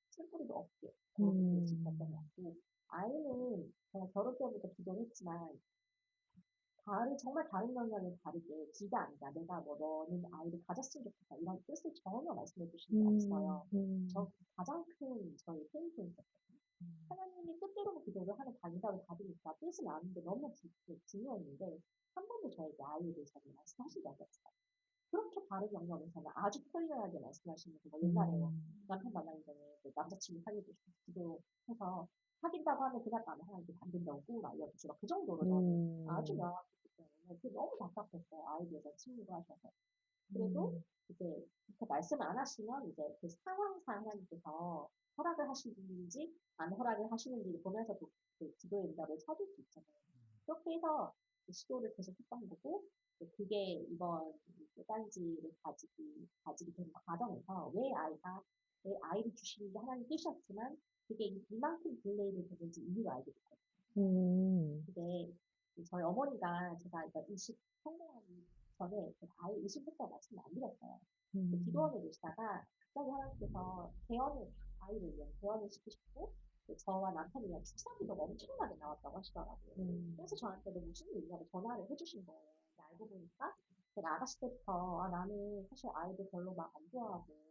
쓴뿌리도 없게 그런 부분을 지켰던 것 음. 같고 아이는 제가 결혼 때부터 기도했지만 정말 다른 면면을 다르게 기가 아니라 내가 뭐 너는 아이를 가졌으면 좋겠다 이런 뜻을 전혀 말씀해 주신 게 없어요. 저 가장 큰 저희 페인포인트였거든요. 하나님이 뜻대로 기도를 하는 방법을 받으니까 뜻은 아는데 너무 중요했는데 한 번도 저에게 아이에 대해서는 말씀하신 적이 없어요. 그렇게 다른 영역에서는 아주 클리어하게 말씀하시는 거, 뭐 옛날에 남편 만나기 전에 남자친구 사귀고 기도해서 사귄다고 하면 그날 밤에 하나님께 만든다고 꼭 알려주시고 그 정도로 저는 아주 음. 명확했기 때문에 그게 너무 답답했어요. 아이에 대해서 친구하셔서. 그래도 음. 이제 그렇게 말씀 안 하시면 이제 그 상황상 하나님께서 허락을 하시는지 안 허락을 하시는지를 보면서도 그 기도의 응답을 찾을 수 있잖아요. 그렇게 해서 시도를 계속 했던 거고 그게 이번 딴지를 가지게 된 과정에서 왜 아이를 주시는 게 하나님 뜻이었지만 그게 이만큼 딜레이를 되는지 이유를 알게 됐거든요. 음. 그게 저희 어머니가 제가 이거 이식 성공하기 전에 제가 아이 이식했다고 말씀을 안 드렸어요. 음. 기도원에 계시다가 갑자기 하나님께서 아이를 위해 개원을 시키시고 저와 남편이 위한 축사기도가 엄청나게 나왔다고 하시더라고요. 그래서 저한테도 무슨 일이냐고 전화를 해주신 거예요. 근데 알고 보니까 제가 아가씨 때부터 나는 사실 아이들 별로 막 안 좋아하고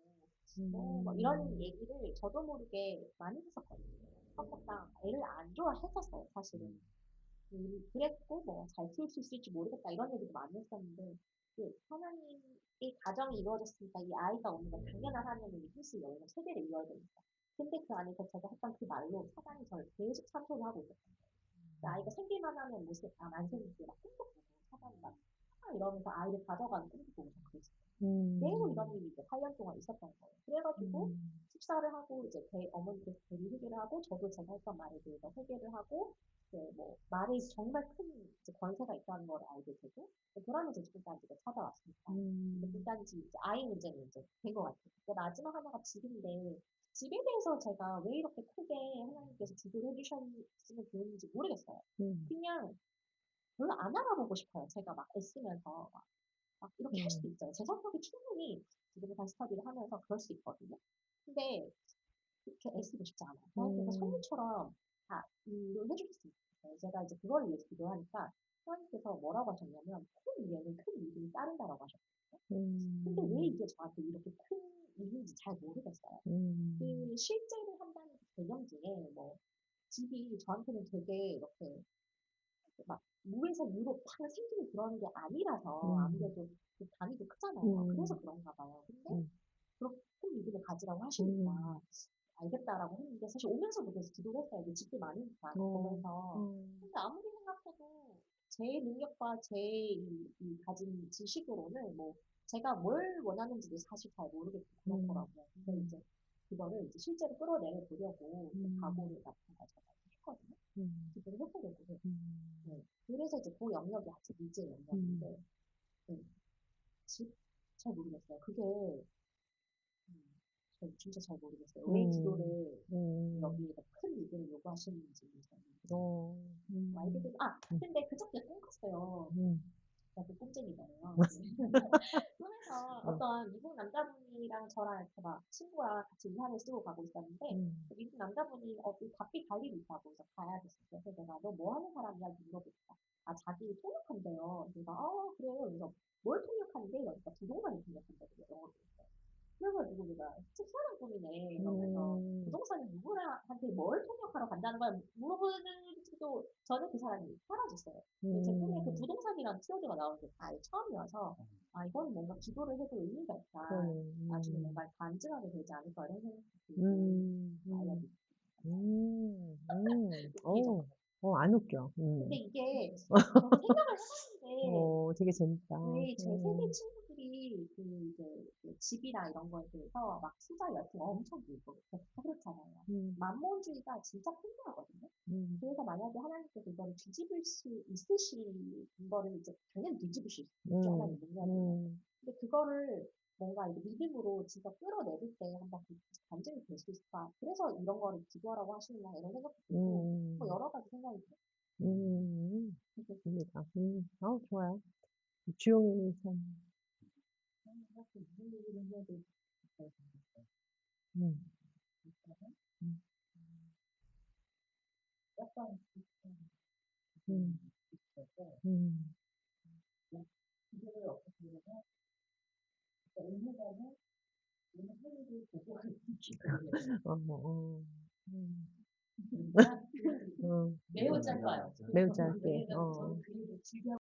막 이런 음. 얘기를 저도 모르게 많이 했었거든요. 성격상 애를 안 좋아했었어요, 사실은. 그랬고 뭐 잘 키울 수 있을지 모르겠다 이런 얘기도 많이 했었는데 하나님의 가정이 이루어졌으니까 이 아이가 오는 건 당연한 하나님의 뜻을 열고 세계를 이어야 되니까. 근데 그 안에서 제가 했던 그 말로 사단이 저를 계속 참소를 하고 있었어요. 아이가 생길만 하면 안 생기게 막 꿈도 꾸고 사단이 막 이러면서 아이를 가져가는 꿈도 꾸고 그랬어요. 매우 이런 음. 일이 이제 8년 동안 있었던 거예요. 그래가지고 음. 식사를 하고 이제 어머니께서 대리 회개를 하고 저도 제가 했던 말에 대해서 회개를 하고 이제 뭐 말이 정말 큰 이제 권세가 있다는 걸 알게 되고 그러면서 집단지가 찾아왔으니까 이제 음. 집단지 이제 아이 문제는 이제 된 것 같아요. 마지막 하나가 집인데 집에 대해서 제가 왜 이렇게 크게 하나님께서 주도를 해주셨으면 좋은지 모르겠어요. 음. 그냥 별로 안 알아보고 싶어요. 제가 막 애쓰면서 막 이렇게 할 수도 있잖아요. 제 성격이 충분히 지금 스터디를 하면서 그럴 수 있거든요. 근데 그렇게 애쓰고 싶지 않아요. 저한테는 성우처럼 다 일을 해줄 수 있어요. 제가 이제 그걸 위해서 기도하니까 하나님께서 뭐라고 하셨냐면 큰 일에는 큰 이름이 따른다라고 하셨거든요. 근데 왜 이게 저한테 이렇게 큰 일인지 잘 모르겠어요. 그 실제로 한다는 그 개념 중에 뭐 집이 저한테는 되게 이렇게 막 무에서 유로 팍 생기는 그런 게 아니라서 아무래도 그 단위도 크잖아요. 그래서 그런가 봐요. 근데 그렇게 큰 믿음을 가지라고 하시니까 알겠다라고 했는데 사실 오면서도 그래서 기도를 했어요. 이제 집도 많으니까 보면서. 근데 아무리 생각해도 제 능력과 제 이 가진 지식으로는 뭐 제가 뭘 원하는지도 사실 잘 모르겠고 그렇더라고요. 근데 이제 그거를 이제 실제로 끌어내 보려고 각오를 같은 걸 제가 했거든요. 기도를 해보려고 해요. 네. 그래서 이제 그 영역이 아직 미지의 영역인데, 네. 잘 모르겠어요. 그게, 저 진짜 잘 모르겠어요. 왜 기도를 여기에다 큰 믿음을 요구하시는지 저는 알게 근데 그저께 꿈 꿨어요. 제가 또 꿈쟁이잖아요. 꿈에서 어떤 미국 남자분이랑 저랑 이렇게 막 친구와 같이 우산을 쓰고 가고 있었는데, 그 미국 남자분이 이 바삐 갈 일이 있다고 해서 가야 됐었어요. 그래서 내가 너 뭐 하는 사람이야? 이렇게 물어보니까, 자기 통역한대요. 내가, 그래요. 그래서 뭘 통역하는데? 이러니까 부동산을 통역한다고 영어로. 그래가지고 내가 특별한 꿈이네 이러면서 부동산이 누구한테 뭘 통역하러 간다는 걸 물어보는지도 전에 그 사람이 사라졌어요. 근데 제 꿈에 그 부동산이라는 키워드가 나오는 게 아예 처음이어서 이건 뭔가 기도를 해도 의미가 있다. 나중에 뭔가 간증하게 되지 않을까 이런 생각이 들고 알려드릴게요. 웃기죠? 안 웃겨. 근데 이게 저는 생각을 해봤는데 되게 재밌다. 왜 제 세대 친구들이 그 집이나 이런 거에 대해서 막 투자 열풍 엄청 들고 그렇잖아요. 만몬주의가 진짜 풍부하거든요. 그래서 만약에 하나님께서 이거를 뒤집을 수 있으신 거를 이제 당연히 뒤집으실 수 있죠. 하나님 능력이면. 근데 그거를 뭔가 이제 믿음으로 진짜 끌어내릴 때 한번 간증이 될 수 있을까. 그래서 이런 거를 기도하라고 하시나 이런 생각도 들고 뭐 여러 가지 생각이 들어요. 좋습니다. 좋아요. 주영이는 참, 이렇게 무슨 얘기를 해야 될지 잘 모르겠어요. 음, 일단은 음, 약간 음, 있어서 음, 기도를 어떻게 보면 은혜가는 오늘 하루를 보고 하는 기도를 해요. 어, 어, 그러니까 어, 매우 짧아요. 매우 짧게, 왜냐면 저는 그 일을 즐겨